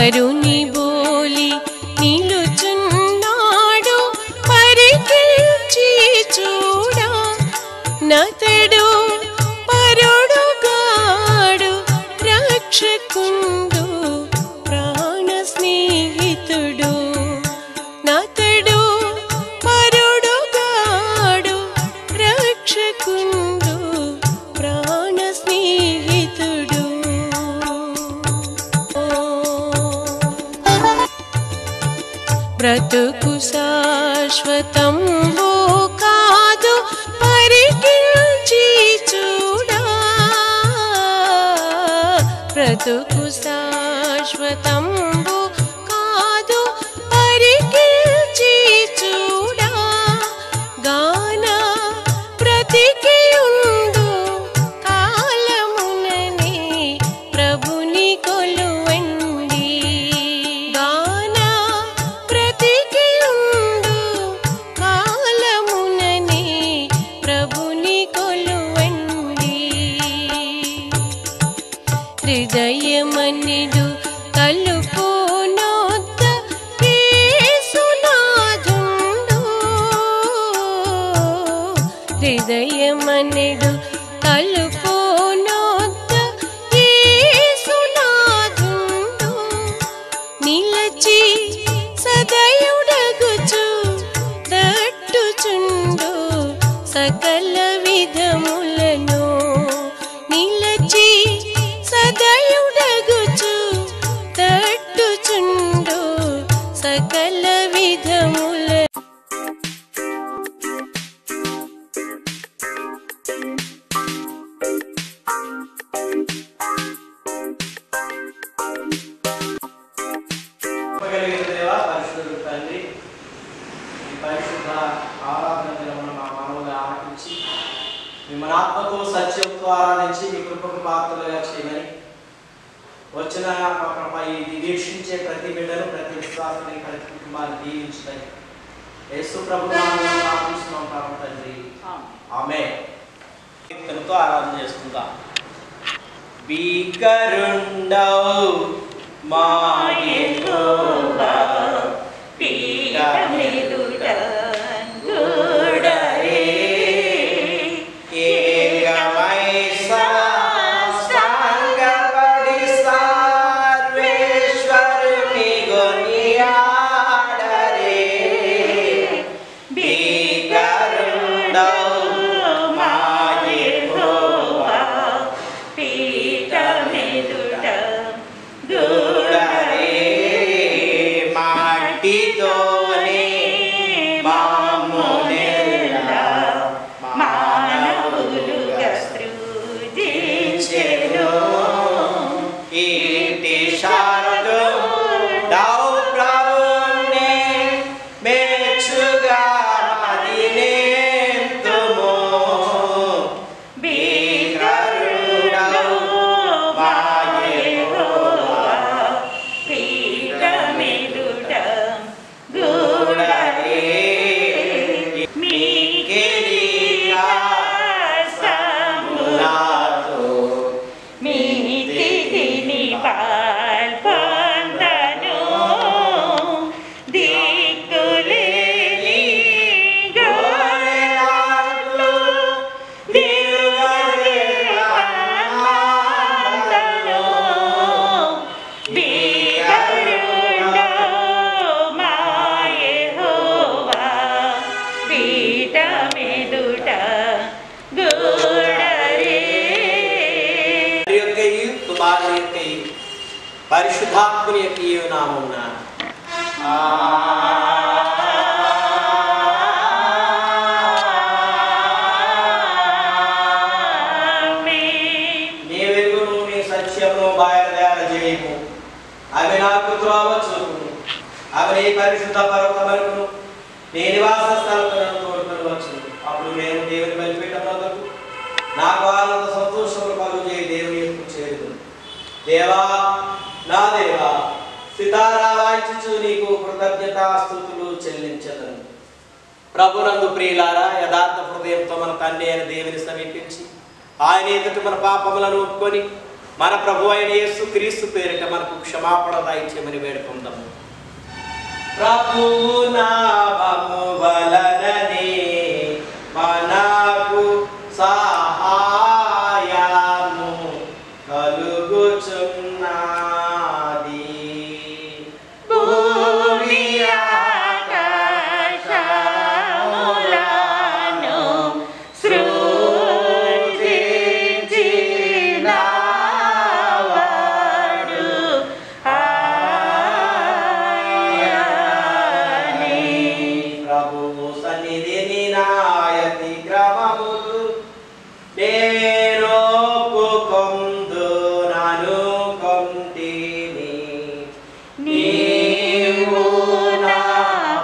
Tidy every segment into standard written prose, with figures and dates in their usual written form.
వరుని బోలి నిలుచున్నాడు పరికించి చూడా నతడు పరుడుగాడు రక్షకుండు ప్రాణ స్నేహితుడు నతడు పరుడుగాడు రక్షకుండు ప్రాణ స్నేహితుడు బ్రతుకు శాశ్వతంబు కాదు పరికించి చూడా బ్రతుకు శాశ్వతంబు కాదు పరికించి చూడా గాన బ్రతికియుండు కాలముననే ప్రభుని కొలువండి గాన బ్రతికియుండు కాలముననే ప్రభుని కొలువండి హృదయమనిడు తలుపు నొద్ద యేసునాథుండు హృదయమనిడు తలుపు నొద్ద యేసునాథుండు నిలచి సదయుడగుచు తట్టుచుండు సకల విధములను నిలచి సదయుడగుచు తట్టుచుండు సకల విధముల తండ్రి ఈ పరిశుద్ధ ఆరాధన దినమున మా మనవులు ఆలకించి మిమ్మల్ని ఆత్మతో సత్యంతో ఆరాధించి మీ కృపకు పాత్రలుగా చేయమని వచ్చిన ఇది వీక్షించే ప్రతి బిడ్డను ప్రతి విశ్వాసాన్ని ప్రతి కుటుంబాన్ని దీవించుతాయి యేసు ప్రభు నామమున ప్రార్థిస్తున్నాం ప్రభు తండ్రి ఆమేన్. కీర్తనతో ఆరాధన చేసుకుందాం. భీకరుండవు మా యెహోవా పీఠమెదుట గూడరే ఏకమై సాష్టాంగపడి సర్వేశ్వరుని గొనియాడరే భీకరుండవు మా యెహోవా పీఠమెదుట గూడరే మాటితోనే మామునెల్లా మానవులుగా సృజించెను ఈటి శారదం దౌ ప్రభునే మెచ్చుగా మదినేంతుము భీకరుడవు మా యెహోవా పీఠమెదుట గూడరే మీకెలిగా సమునాతో మీతిని పాల్పొందను దిక్కులేని గొర్రెలను దివ్యదేవానందను భీకరుండవు మా యెహోవా పీఠమెదుట గూడరే. కుమారుని యొక్క పరిశుద్ధాత్మని యొక్క నామమున నీ వెలుగును నీ సత్యమును బయలుదేరజేయము అవి నాకు త్రోవ చూపును అవి నీ పరిశుద్ధ పర్వతములను నీ నివాస స్థలములను తోడుకొని వచ్చును అప్పుడు నేను దేవుని బలిపీఠమునకు నాకు ఆనంద సంతోషములు కలుగజేయ దేవుని యొక్క చేరుదును దేవా నా దేవా సితారా వాయించుచు నీకు కృతజ్ఞతాస్తుతులు చెల్లించెదను. ప్రభునందు ప్రియులారా, యథార్థ హృదయంతో మన తండ్రి అయిన దేవుని సమీపించి ఆయన ఎదుట మన పాపములను ఒప్పుకొని మన ప్రభు అయిన యేసు క్రీస్తు పేరిట మనకు క్షమాపణ దయచేయమని వేడుకుందాము. ప్రభువు నామము వలననే మనకు సహాయము కలుగుచున్నది. భూమి ఆకాశములను సృజించినవాడు ఆయనే. ప్రభువు సన్నిధిని నాయతి క్రమములు నేను ఒప్పుకొందునను కొంటిని. నీవు నా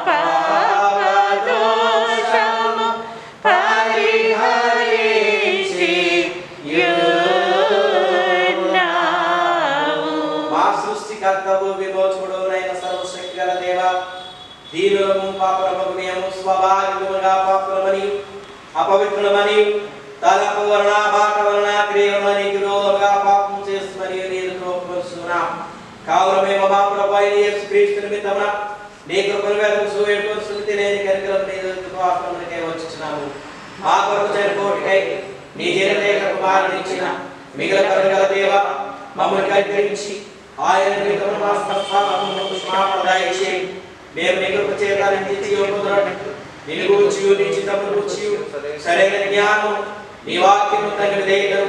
పాపదోషము పరిహరించి యున్నావు. మా సృష్టికర్తవు విమోచకుడునైన సర్వశక్తి గల దేవా, దీనులము పాపలము మేము స్వభావికముగా పాపులమని అపవిత్రులమని తలపు వలన మాట వలన క్రియ వలన నీకు విరోధముగా పాపం చేస్తుమని నేను కోరుకుంటున్నాం. కావున మేము మా ప్రభు అయిన యేసు క్రీస్తు నిమిత్తమున నీ కృపను వేదము వేడుకొని నేను కనికరం నీ ఆశ్రమనికై వచ్చుచున్నాము. మా కొరకు చనిపోటుకై నీ జీవదేహ కుమారుని ఇచ్చిన మిగిలిన కరుగల దేవ మమ్మల్ని కనికరించి ఆయన నిమిత్తమున మా సంస్థాపనను క్షమాపణ దయచేయి. మేము నీ కృప చేత నిత్య జీవమును నిన్ను గూర్చి నీ చిత్తమును గూర్చి సరైన జ్ఞానం నీ వాక్యము తగిన విధేయతను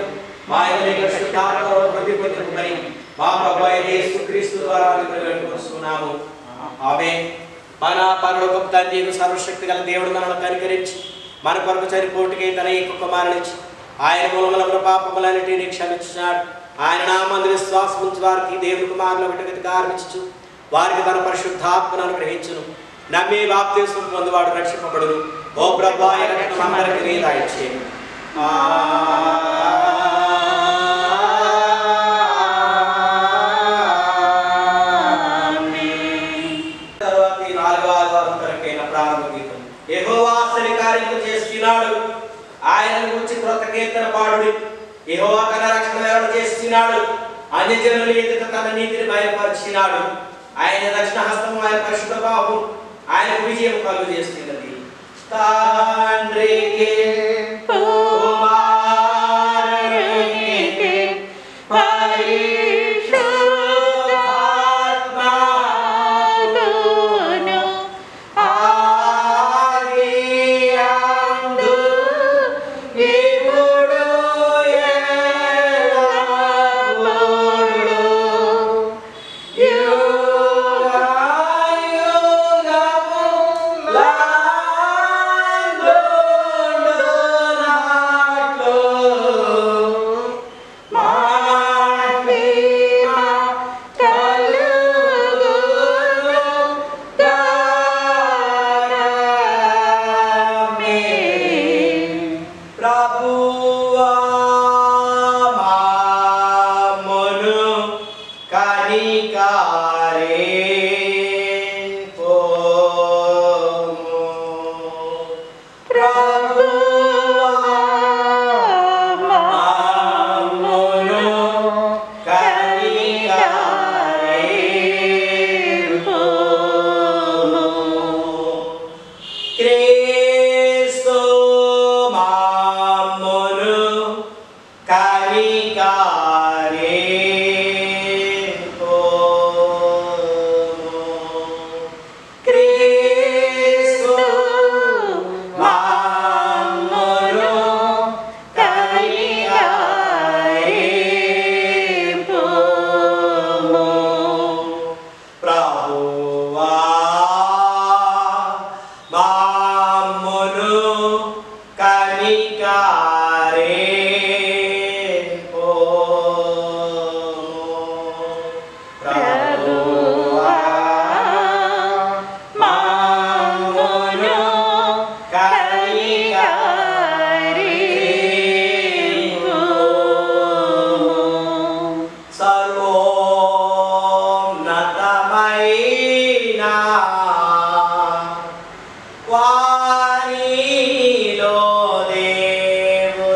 మా యొక్క శుద్ధాత్మలో ప్రతిపదింపమని మా ప్రభు అయిన యేసు క్రీస్తు ద్వారా మిమ్మల్ని వేడుకొనుచున్నాము. ఆమేన్. మన పరలోకపు తండ్రి సర్వశక్తి గల దేవుడు మనల్ని కనికరించి మన కొరకు చనిపోటుకై తన యొక్క కుమారునిచ్చి ఆయన మూలమున మన పాపములన్నిటినీ క్షమించున్నాడు. ఆయన నామందు విశ్వాసం ఉంచి వారికి దేవుని కుమారులు ఒకటి కార్మించు వారికి తన పరిశుద్ధాత్మను అనుగ్రహించును. నమ్మి బాప్తిస్మం పొందువాడు రక్షింపబడును. ఓ ప్రభువా, ఆయన రక్షణ అందరికీ నీ దయచేయు. తర్వాత 4వ ఆదివారం కొరకైన ప్రారంభ గీతం. యెహోవా ఆశ్చర్యకార్యములు చేస్తున్నాడు, ఆయనను గూర్చి క్రొత్త కీర్తన పాడుడి. యెహోవా తన రక్షణ వెల్లడి చేస్తున్నాడు, అన్యజనుల ఎదుట తన నీతిని బయలుపరిచినాడు. ఆయన దక్షిణ హస్తము ఆయన పరిశుద్ధ బాహు ఆయనకు విజయం కలుగు చేస్తున్నది. తండ్రికి కుమారునికి పరిశుద్ధాత్మకును ఆదియందు ఇప్పుడు వారిలో దేవుడు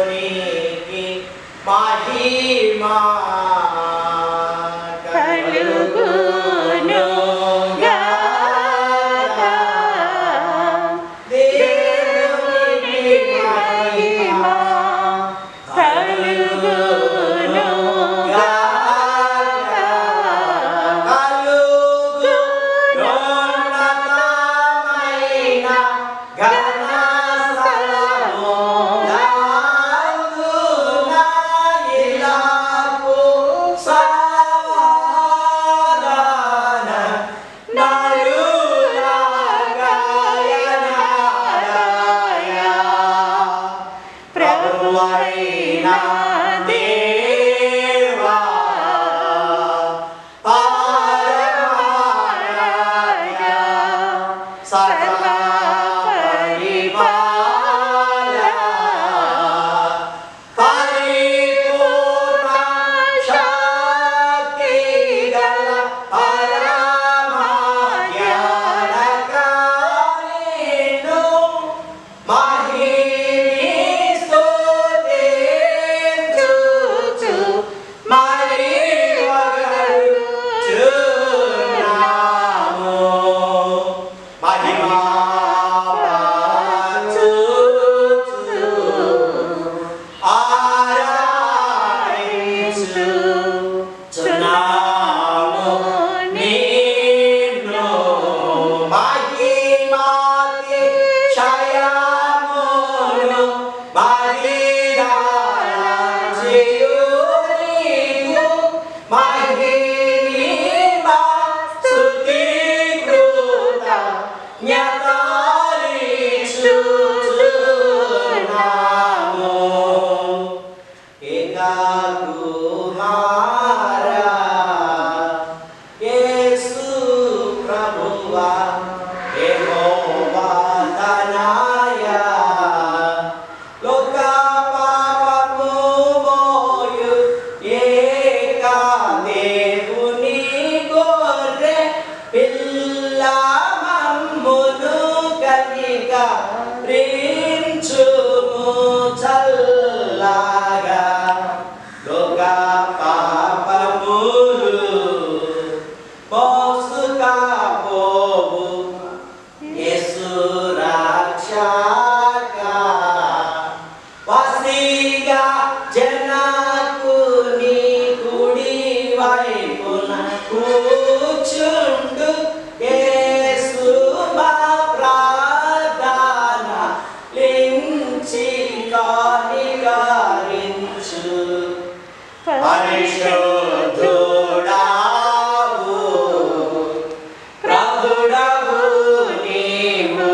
నిగారించు పరిశుద్ధుడావు ప్రభుడవు నీవు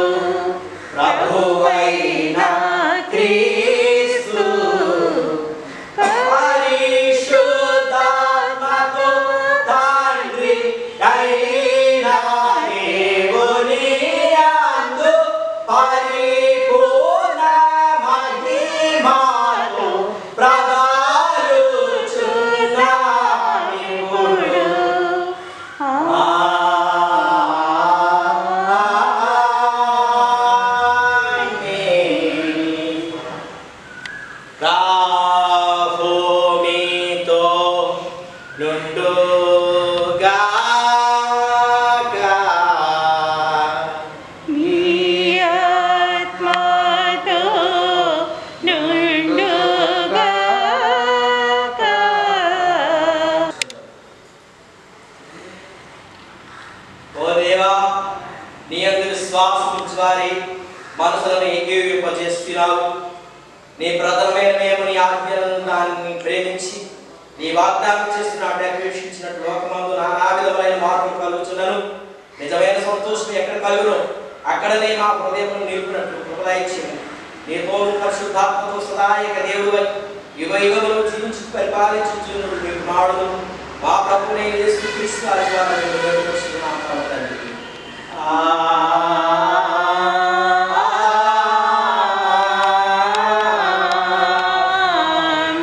ప్రభువైన క్రీస్తు పరిశుద్ధాత్మతో తండ్రి అయిన దేవుని యందు పరిపూర్ణ మహిమతో ప్రదాలుచున్నామిప్పుడు. ఆమేన్. రాబో మీతో నుండుగాక. నీ ఆత్మతో నుండుగాక. ఓ దేవా, నీ యందు విశ్వాసముంచు వారి మనసులను ఏకీవింపజేస్తున్నావు. నీ ప్రథమమైన మేము నీ ఆజ్ఞలను దాన్ని ప్రేమించి నీ వాగ్దానం చేస్తున్నట్టు అపేక్షించినట్టు లోకమందు నానా విధమైన మార్పులు కలుగుతున్నాను. నిజమైన సంతోషం ఎక్కడ కలుగునో అక్కడనే మా హృదయమును నిలుపునట్లు కృపదయించింది. నీ తోడు పరిశుద్ధాత్మతో సదాయక దేవుడు యుగ యుగములు జీవించి పరిపాలించుచున్నప్పుడు మీ కుమారుడు మా ప్రభువైన యేసుక్రీస్తు వారి ద్వారా మేము వేడుకొనుచున్నాము తండ్రి.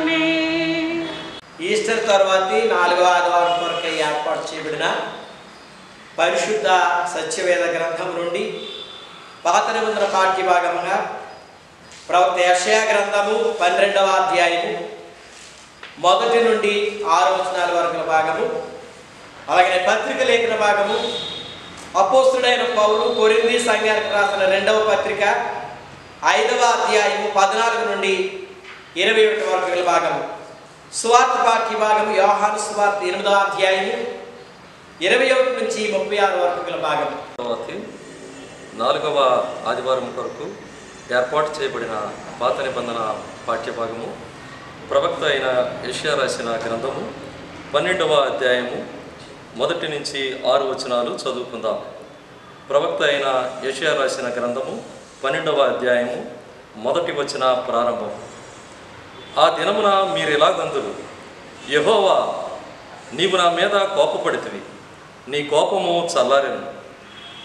ఆమేన్. ఈస్టర్ తర్వాతి 4వ ఆదివారం కొరకై ఏర్పాటు చేయబడిన పరిశుద్ధ సత్యవేద గ్రంథం నుండి పాత నిబంధన పాఠ్య భాగముగా ప్రవక్త యెషయా గ్రంథము 12వ అధ్యాయము 1 నుండి 6 వచనాల వరకుల భాగము, అలాగే పత్రిక లేఖన భాగము అపోస్తుడైన పౌలు కొరింథీ సంఘానికి రాసిన 2వ పత్రిక 5వ అధ్యాయము 14 నుండి 21 వరకుల భాగము, సువార్త పాఠ్య భాగము యోహాను సువార్త 8వ అధ్యాయము 21 నుంచి 36 వరకుల భాగము. తర్వాత 4వ ఆదివారం కొరకు ఏర్పాటు చేయబడిన పాత నిబంధన పాఠ్యభాగము ప్రవక్త అయిన యెషయా రాసిన గ్రంథము 12వ అధ్యాయము 1 నుంచి 6 వచనాలు చదువుకుందాం. ప్రవక్త అయిన యెషయా రాసిన గ్రంథము 12వ అధ్యాయము 1 వచన ప్రారంభం. ఆ దినమున మీరు ఎలాగందురు, యెహోవా నీవు నా మీద కోపపడితివి, నీ కోపము చల్లారెను.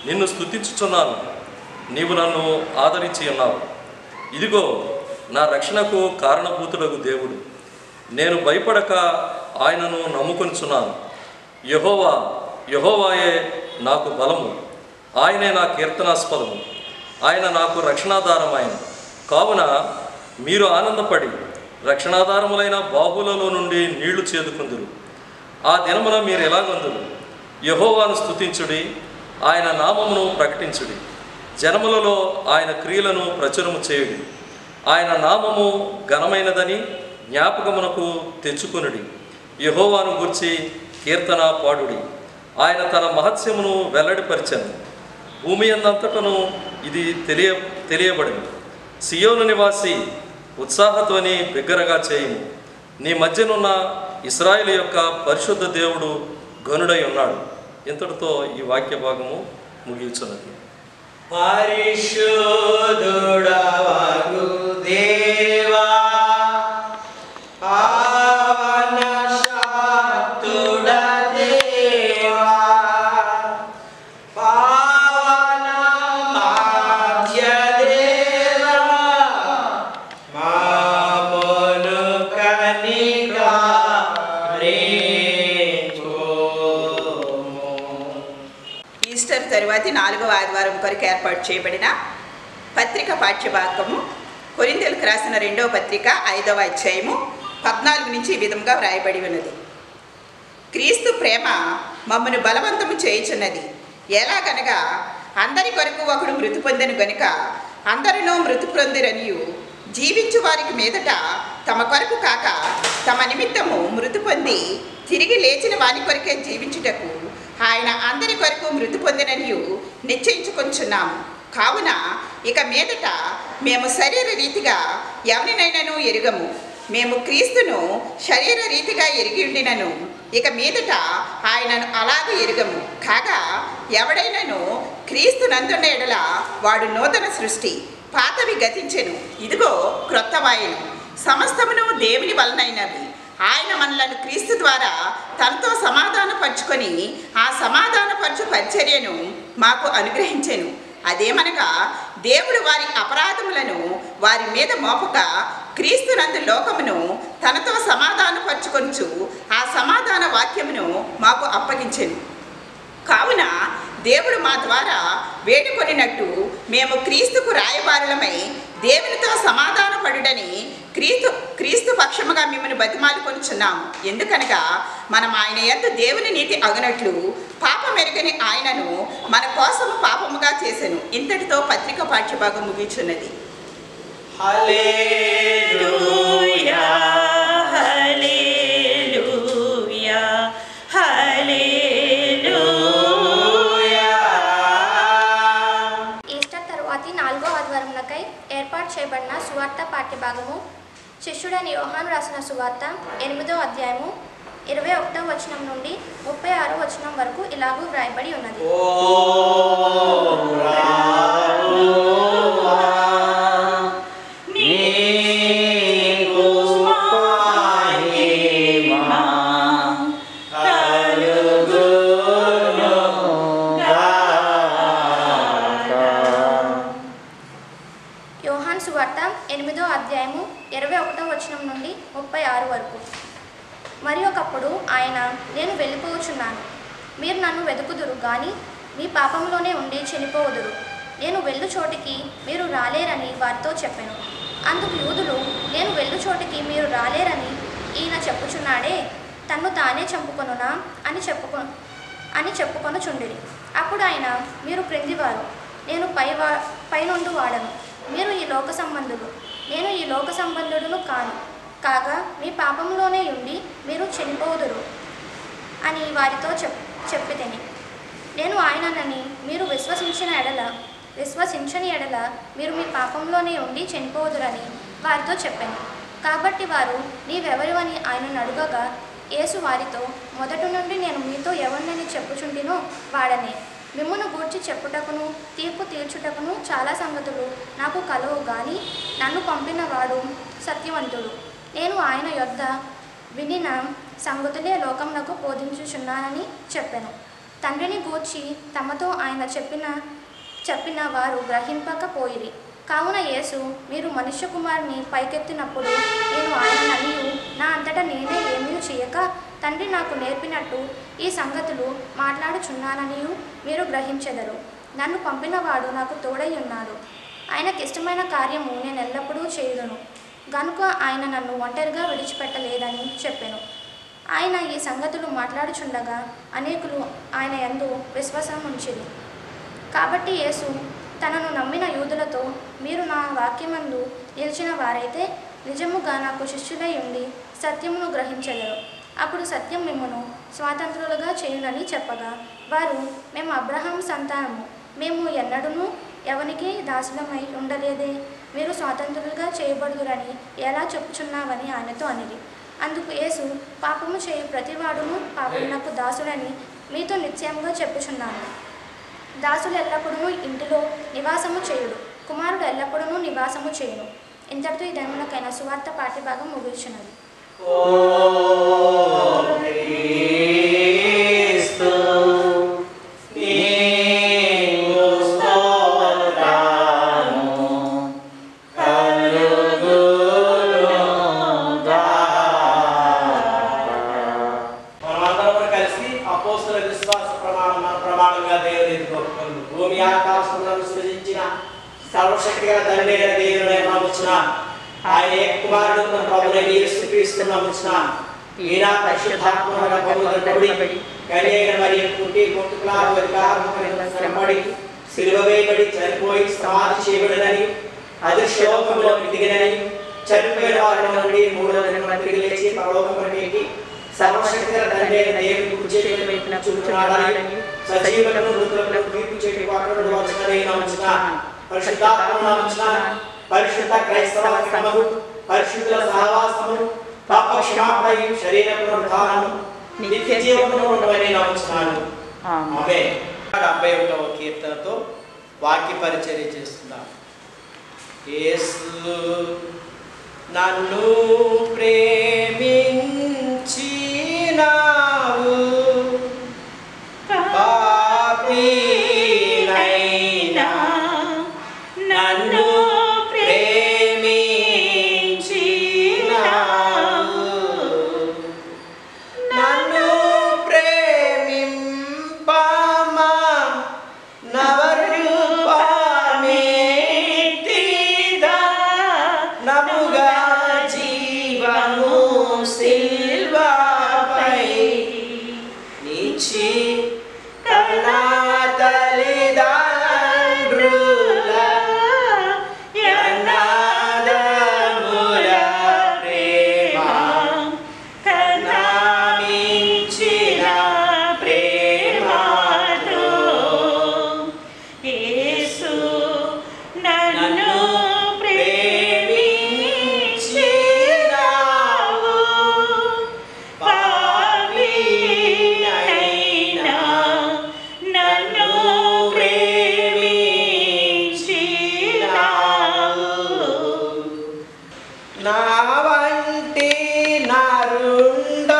నిన్ను స్తుతించుచున్నాను, నీవు నన్ను ఆదరించి ఉన్నావు. ఇదిగో నా రక్షణకు కారణభూతుడగు దేవుడు, నేను భయపడక ఆయనను నమ్ముకొనిచున్నాను. యెహోవా యెహోవాయే నాకు బలము, ఆయనే నా కీర్తనాస్పదము, ఆయన నాకు రక్షణాధారమాయను. కావున మీరు ఆనందపడి రక్షణాధారములైన బాహులలో నుండి నీళ్లు చేదుకుందురు. ఆ దినమున మీరు ఎలాగొందురు, యెహోవాను స్తుతించుడి, ఆయన నామమును ప్రకటించుడి, జనములలో ఆయన క్రియలను ప్రచురము చేయుడి. ఆయన నామము ఘనమైనదని జ్ఞాపకమునకు తెచ్చుకొనుడి. యెహోవాను గూర్చి కీర్తన పాడుడి, ఆయన తన మహత్యమును వెల్లడిపరిచెను. భూమి అందంతటను ఇది తెలియబడింది. సియోను నివాసి ఉత్సాహధ్వని బిగ్గరగా చేయుము, నీ మధ్యనున్న ఇశ్రాయేలు యొక్క పరిశుద్ధ దేవుడు ఘనుడై ఉన్నాడు. ఇంతటితో ఈ వాక్య భాగము ముగియుచున్నది. పరిశుద్ధుడవగు దేవా, పావన శాంతుడ దేవా, పావన మాధ్య దేవా, మామోను కనికరించుము. ఈస్టర్ తరువాతి 4వ ఆదివారం కొరకు ఏర్పాటు చేయబడిన పత్రిక పాఠ్యభాగము కొరింథీయులకు రాసిన 2వ పత్రిక 5వ అధ్యాయము 14 నుంచి ఈ విధంగా వ్రాయబడి ఉన్నది. క్రీస్తు ప్రేమ మమ్మను బలవంతము చేయుచున్నది. ఎలాగనగా అందరి కొరకు ఒకడు మృతి పొందెను గనుక అందరినో మృతి పొందిరనియు, జీవించు వారికి మీదట తమ కొరకు కాక తమ నిమిత్తము మృతి పొంది తిరిగి లేచిన వాని కొరకే జీవించుటకు ఆయన అందరి కొరకు మృతి పొందిననియు నిశ్చయించుకొంచున్నాము. కావున ఇక మీదట మేము శరీర రీతిగా ఎవరినైనాను ఎరుగము. మేము క్రీస్తును శరీర రీతిగా ఎరిగి ఉండినను ఇక మీదట ఆయనను అలాగే ఎరుగము. కాగా ఎవడైనాను క్రీస్తు నందున్న ఎడల వాడు నూతన సృష్టి, పాతవి గతించెను, ఇదిగో క్రొత్తవాయెను. సమస్తమును దేవుని వలనైనవి. ఆయన మనలను క్రీస్తు ద్వారా తనతో సమాధానపరుచుకొని ఆ సమాధానపరచు పరిచర్యను మాకు అనుగ్రహించెను. అదేమనగా దేవుడు వారి అపరాధములను వారి మీద మోపక క్రీస్తునందు లోకమును తనతో సమాధానపరచుకొనుచు ఆ సమాధాన వాక్యమును మాకు అప్పగించెను. కావున దేవుడు మా ద్వారా వేడుకొనినట్టు మేము క్రీస్తుకు రాయబారులమై దేవునితో సమాధానపడుడని క్రీస్తు పక్షముగా మిమ్మల్ని బతిమాలుకొనుచున్నాము. ఎందుకనగా మనం ఆయన యందు దేవుని నీతి అగునట్లు పాపమెరుగని ఆయనను మన కోసము పాపముగా చేసెను. ఇంతటితో పత్రిక పాఠ్యభాగం ముగిచున్నది. హల్లెలూయా హల్లెలూయా హల్లెలూయా. ఈస్టర్ తరువాతి 4వ ఆదివారమునకై ఏర్పాటు చేయబడిన సువార్త పాఠ్యభాగము శిష్యుడైన యోహాను రాసిన సువార్త 8వ అధ్యాయము 21వ వచనం నుండి 36వ వచనం వరకు ఇలాగూ వ్రాయబడి ఉన్నది. యోహాను సువార్త 8వ అధ్యాయము 21వ వచనం నుండి 36 వరకు. మరి ఒకప్పుడు ఆయన, నేను వెళ్ళిపోవచ్చున్నాను, మీరు నన్ను వెతుకుదురు గాని మీ పాపంలోనే ఉండి చనిపోవుదురు. నేను వెళ్ళు చోటికి మీరు రాలేరని వారితో చెప్పాను. అందుకు యూదులు, నేను వెళ్ళు చోటికి మీరు రాలేరని ఈయన చెప్పుచున్నాడే, తన్ను తానే చంపుకొనునా అని చెప్పుకొనుచుండిరి. అప్పుడు ఆయన, మీరు క్రిందివారు, నేను పైనుండు వాడను, మీరు ఈ లోక సంబంధులు, నేను ఈ లోక సంబంధుడును కాను, కాగా మీ పాపంలోనే ఉండి మీరు చనిపోదురు అని వారితో చెప్పితిని. నేను ఆయననని మీరు విశ్వసించని ఎడల మీరు మీ పాపంలోనే ఉండి చనిపోదురని వారితో చెప్పాను. కాబట్టి వారు, నీవెవరివని ఆయనను అడుగగా యేసు వారితో, మొదటి నుండి నేను మీతో ఎవరినని చెప్పుచుంటినో వాడనే. మిమ్మును గూర్చి చెప్పుటకును తీర్పు తీర్చుటకును చాలా సంగతులు నాకు కలవు గాని నన్ను పంపిన వాడు సత్యవంతుడు. నేను ఆయన యొద్ద వినిన సంగతులే లోకమునకు బోధించుచున్నానని చెప్పాను. తండ్రిని గూర్చి తమతో ఆయన చెప్పిన వారు గ్రహింపకపోయిరి. కావున యేసు, మీరు మనుష్య కుమారుని పైకెత్తినప్పుడు నేను ఆయననియు నా అంతటా నేనే ఏమీ చేయక తండ్రి నాకు నేర్పినట్టు ఈ సంగతులు మాట్లాడుచున్నాననియు మీరు గ్రహించెదరు. నన్ను పంపినవాడు నాకు తోడై ఉన్నాడు. ఆయనకిష్టమైన కార్యము నేను ఎల్లప్పుడూ చేయుదును గనుక ఆయన నన్ను ఒంటరిగా విడిచిపెట్టలేదని చెప్పాను. ఆయన ఈ సంగతులు మాట్లాడుచుండగా అనేకులు ఆయన యందు విశ్వాసం ఉంచిరి. కాబట్టి యేసు తనను నమ్మిన యూదులతో, మీరు నా వాక్యమందు నిలిచిన వారైతే నిజముగా నాకు శిష్యులై ఉండి సత్యమును గ్రహించెదరు. అప్పుడు సత్యం మిమ్మును స్వాతంత్రులుగా చేయునని చెప్పగా వారు, మేము అబ్రహాం సంతానము, మేము ఎన్నడూనూ ఎవనికి దాసులమై ఉండలేదే, మీరు స్వాతంత్రులుగా చేయబడుదురని ఎలా చెప్పుచున్నావని ఆయనతో అనిరి. అందుకు యేసు, పాపము చేయు ప్రతివాడును పాపమునకు దాసుడని మీతో నిశ్చయంగా చెప్పుచున్నాను. దాసులు ఎల్లప్పుడూ ఇంటిలో నివాసము చేయుడు, కుమారుడు ఎల్లప్పుడూ నివాసము చేయును. ఇంతటితో ఈ దినమునకైన సువార్త పాఠ్యభాగం ముగిస్తున్నది. సర్వశక్తి గల తండ్రి అయిన దేవుని నమ్ముచున్న ఆయన కుమారుడు ప్రభువైన యేసుక్రీస్తును నమ్ముచున్న ఈయన పరిశుద్ధాత్మగా పవిత్రపడి కన్యక మరియ పుట్టి కొట్టుకులారు అధికారమున శ్రమపడి సిలువ వేయబడి చనిపోయి సమాధి చేయబడినని అదృశ్యలోకములోకి దిగినని చనిపోయిన వారి నుండి 3వ దినమున తిరిగి లేచి పరలోకమునకు ఎక్కి సర్వశక్తిగల తండ్రి అయిన దేవుని కుడి చేతి వైపున కూర్చున్నాడని సజీవులను మృతులను తీర్పు చేటి వాడు వచ్చునని నమ్ముచున్నాను. పరిశుద్ధాత్మ నమ్ముచున్నాను. పరిశుద్ధ క్రైస్తవ సంఘము, పరిశుద్ధుల సహవాసము, పాప క్షమాపణయు, శరీర పునరుద్ధానము, నిత్య జీవమును ఉండవని నమ్ముచున్నాను. ఆమేన్. 71వ కీర్తనతో వాక్య పరిచర్య చేస్తున్నాం. యేసు నన్ను ప్రేమించినావు, పాపినైనా నన్ను ప్రేమించినావు, నన్ను ప్రేమింపమా నవరూపమేటిదా నముగా జీవము సిల్వాపై నిచి కన్నా తల్లిదండ్రుల యనాదముల ప్రేమ కన్నా మించిన ప్రేమతో యేసు నన్ను ప్రేమించినావు, పాపినైనా నన్ను ప్రేమించినావు. నా వంటి నరుండొకడు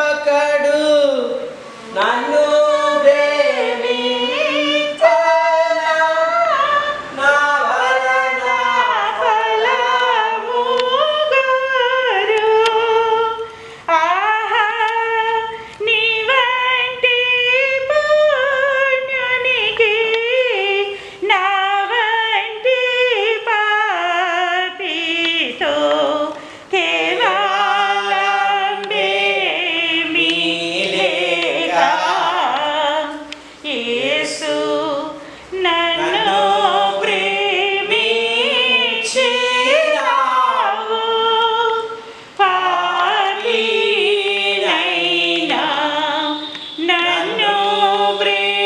నన్ను ప్రేమించనా, నా వలన ఫలముగరు. ఆహా నీ వంటి పుణ్యునికి నా వంటి పాపితో కేవలం ఏమీ లేక యేసు నన్ను ప్రేమించినావు, పాపినైనా నన్ను ప్రేమించినావు.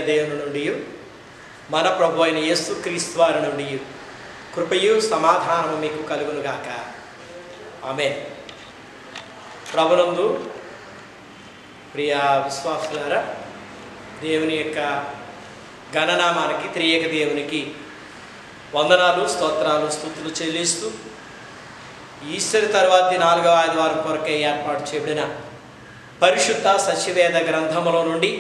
దేవుని నుండి మన ప్రభు అయిన యేసుక్రీస్తు వారి నుండి కృపయు సమాధానము మీకు కలుగునుగాక. ఆమేన్. ప్రభునందు ప్రియ విశ్వాసులారా, దేవుని యొక్క గణనామానికి, త్రియేక దేవునికి వందనాలు, స్తోత్రాలు, స్తుతులు చెల్లిస్తూ ఈస్టర్ తర్వాతి 4వ ఆదివారం కొరకై ఏర్పాటు చేయబడిన పరిశుద్ధ సత్యవేద గ్రంథములో నుండి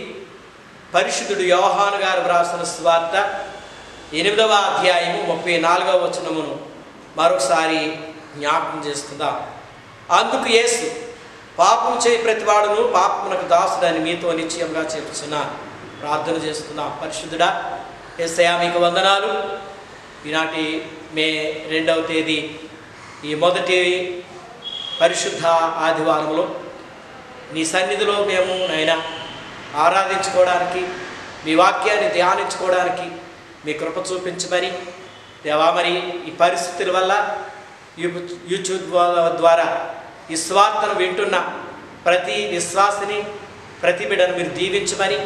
పరిశుద్ధుడు యోహాను గారు వ్రాసిన సువార్త 8వ అధ్యాయము 34వ వచనమును మరొకసారి జ్ఞాపకం చేస్తుందా. అందుకు యేసు, పాపం చేయి ప్రతివాడును పాపమునకు దాసుడని మీతో నిశ్చయంగా చెప్తున్నాను. ప్రార్థన చేస్తున్నాం. పరిశుద్ధుడా యేసయ్యా, మీకు వందనాలు. ఈనాటి మే 2వ తేదీ ఈ మొదటి పరిశుద్ధ ఆదివారంలో నీ సన్నిధిలో మేము నైనా ఆరాధించుకోవడానికి, మీ వాక్యాన్ని ధ్యానించుకోవడానికి మీ కృప చూపించమని దేవా, మరి ఈ పరిస్థితుల వల్ల యూట్యూబ్ ద్వారా ఈ స్వార్థను వింటున్న ప్రతి విశ్వాసిని, ప్రతి బిడ్డను మీరు దీవించమని,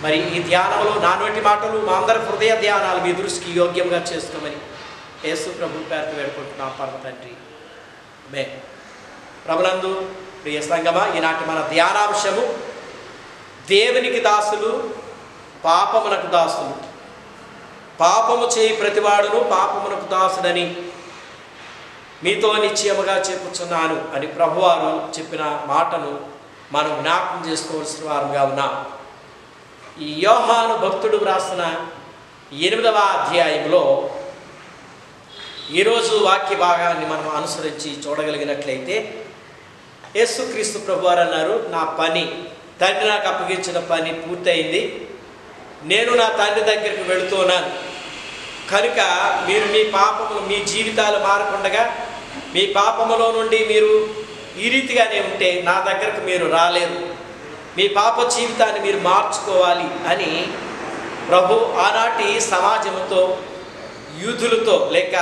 మరి ఈ ధ్యానంలో నా నోటి మాటలు, మా అందరి హృదయ ధ్యానాలు మీ దృష్టికి యోగ్యంగా చేసుకోమని యేసు ప్రభు పేరుతో వేడుకుంటున్నాం పరమ తండ్రి. మే ప్రభునందు ప్రియ సంగమా, ఈనాటి మన ధ్యానాంశము దేవునికి దాసులు, పాపమునకు దాసులు. పాపము చేయి ప్రతివాడును పాపమునకు దాసుడని మీతో నిశ్చయముగా చెప్పుచున్నాను అని ప్రభువారు చెప్పిన మాటను మనం జ్ఞాపకం చేసుకోవాల్సిన వారుగా ఉన్నాం. ఈ యోహాను భక్తుడు వ్రాసిన 8వ అధ్యాయంలో ఈరోజు వాక్య భాగాన్ని మనం అనుసరించి చూడగలిగినట్లయితే యేసుక్రీస్తు ప్రభువారు అన్నారు, నా పని, తండ్రి నాకు అప్పగించిన పని పూర్తయింది, నేను నా తండ్రి దగ్గరికి వెళుతున్నాను కనుక మీరు మీ పాపము, మీ జీవితాలు మారకుండగా మీ పాపములో నుండి మీరు ఈ రీతిగానే ఉంటే నా దగ్గరకు మీరు రాలేరు, మీ పాప జీవితాన్ని మీరు మార్చుకోవాలి అని ప్రభు ఆనాటి సమాజంతో, యూదులతో లేక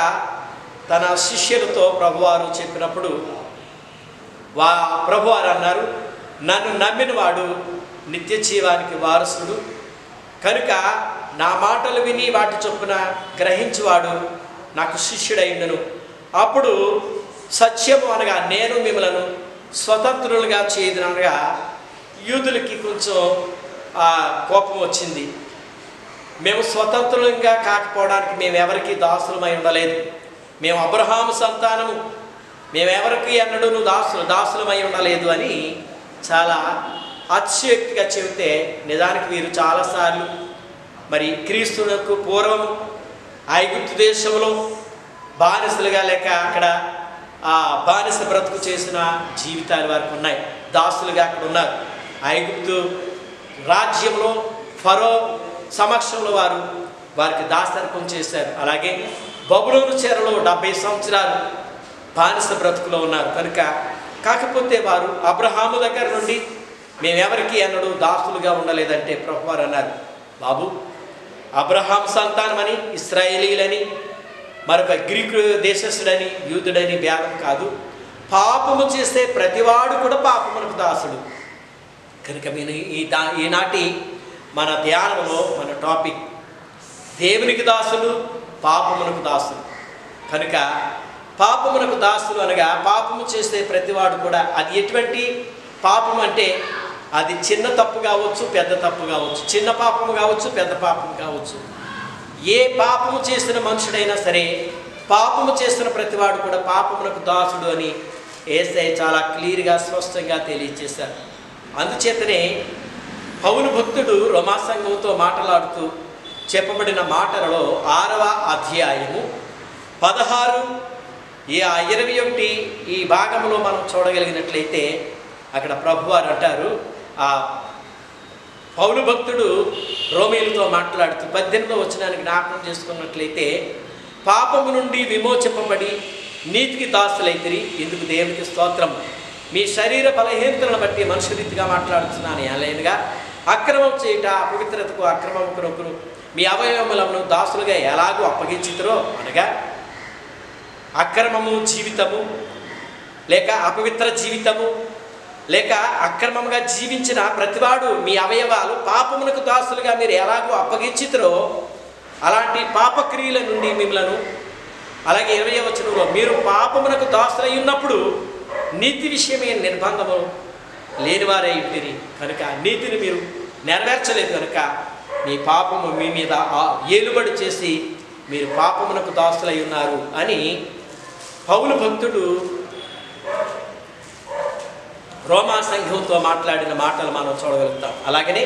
తన శిష్యులతో ప్రభువారు చెప్పినప్పుడు ప్రభువారు అన్నారు, నన్ను నమ్మినవాడు నిత్య జీవానికి వారసుడు, కనుక నా మాటలు విని వాటి చొప్పున గ్రహించువాడు నాకు శిష్యుడైండును. అప్పుడు సత్యము అనగా నేను మిమ్మలను స్వతంత్రులుగా చేయదనగా యూదులకి కొంచెం కోపం వచ్చింది. మేము స్వతంత్రులంగా కాకపోవడానికి మేము ఎవరికి దాసులమై ఉండలేదు, మేము అబ్రహాము సంతానము, మేమెవరికి అన్నడును దాసులమై ఉండలేదు అని చాలా అతిశయోక్తిగా చెబితే, నిజానికి వీరు చాలాసార్లు మరి క్రీస్తునకు పూర్వం ఐగుప్తు దేశంలో బానిసలుగా లేక అక్కడ బానిస బ్రతుకు చేసిన జీవితాలు వారికి ఉన్నాయి. దాసులుగా అక్కడ ఉన్నారు. ఐగుప్తు రాజ్యంలో ఫరో సమక్షంలో వారికి దాసరికం చేశారు. అలాగే బబులోను చెరలో 70 సంవత్సరాలు బానిస బ్రతుకులో ఉన్నారు. కనుక కాకపోతే వారు అబ్రహాము దగ్గర నుండి మేమెవరికి అన్నడు దాసులుగా ఉండలేదంటే ప్రభువారు అన్నారు, బాబు అబ్రహాం సంతానమని, ఇశ్రాయేలీలని, మరొక గ్రీకు దేశస్థుడని, యూదుడని భేదం కాదు. పాపము చేస్తే ప్రతివాడు కూడా పాపమునకు దాసుడు. కనుక మీరు ఈనాటి మన ధ్యానంలో మన టాపిక్ దేవునికి దాసులు, పాపమునకు దాసులు. కనుక పాపమునకు దాసులు అనగా పాపము చేస్తే ప్రతివాడు కూడా, అది ఎటువంటి పాపం అంటే అది చిన్న తప్పు కావచ్చు, పెద్ద తప్పు కావచ్చు, చిన్న పాపము కావచ్చు, పెద్ద పాపము కావచ్చు. ఏ పాపము చేసిన మనుషుడైనా సరే పాపము చేసిన ప్రతివాడు కూడా పాపమునకు దాసుడు అని యేసయ్య చాలా క్లియర్గా స్పష్టంగా తెలియజేశారు. అందుచేతనే పౌలు భక్తుడు రోమా సంఘంతో మాట్లాడుతూ చెప్పబడిన మాటలలో 6వ అధ్యాయము 16 21 ఈ భాగంలో మనం చూడగలిగినట్లయితే అక్కడ ప్రభువారు అంటారు, ఆ పౌలు భక్తుడు రోమీయులతో మాట్లాడుతూ 18వ వచనానికి జ్ఞాపకం చేసుకున్నట్లయితే, పాపము నుండి విమోచింపబడి నీతికి దాసులైతిరి, ఇందుకు దేవునికి స్తోత్రం. మీ శరీర బలహీనతలను బట్టి మనుష్య రీతిగా మాట్లాడుతున్నాను, ఏలైనగా అక్రమం చేయుట అపవిత్రతకు అక్రమముకు మీ అవయవములను దాసులుగా ఎలాగూ అప్పగించుతారో, అనగా అక్రమము జీవితము లేక అపవిత్ర జీవితము లేక అక్రమంగా జీవించిన ప్రతివాడు మీ అవయవాలు పాపమునకు దాసులుగా మీరు ఎలాగో అప్పగించుతారో అలాంటి పాపక్రియల నుండి మిమ్మలను, అలాగే 20వ వచనంలో మీరు పాపమునకు దాసులై ఉన్నప్పుడు నీతి విషయమైన నిర్బంధము లేనివారై ఉంటిరి, కనుక నీతిని మీరు నెరవేర్చలేదు కనుక మీ పాపము మీ మీద ఏలుబడి చేసి మీరు పాపమునకు దాసులై ఉన్నారు అని పౌలు భక్తుడు రోమా సంఘంతో మాట్లాడిన మాటలు మనం చూడగలుగుతాం. అలాగనే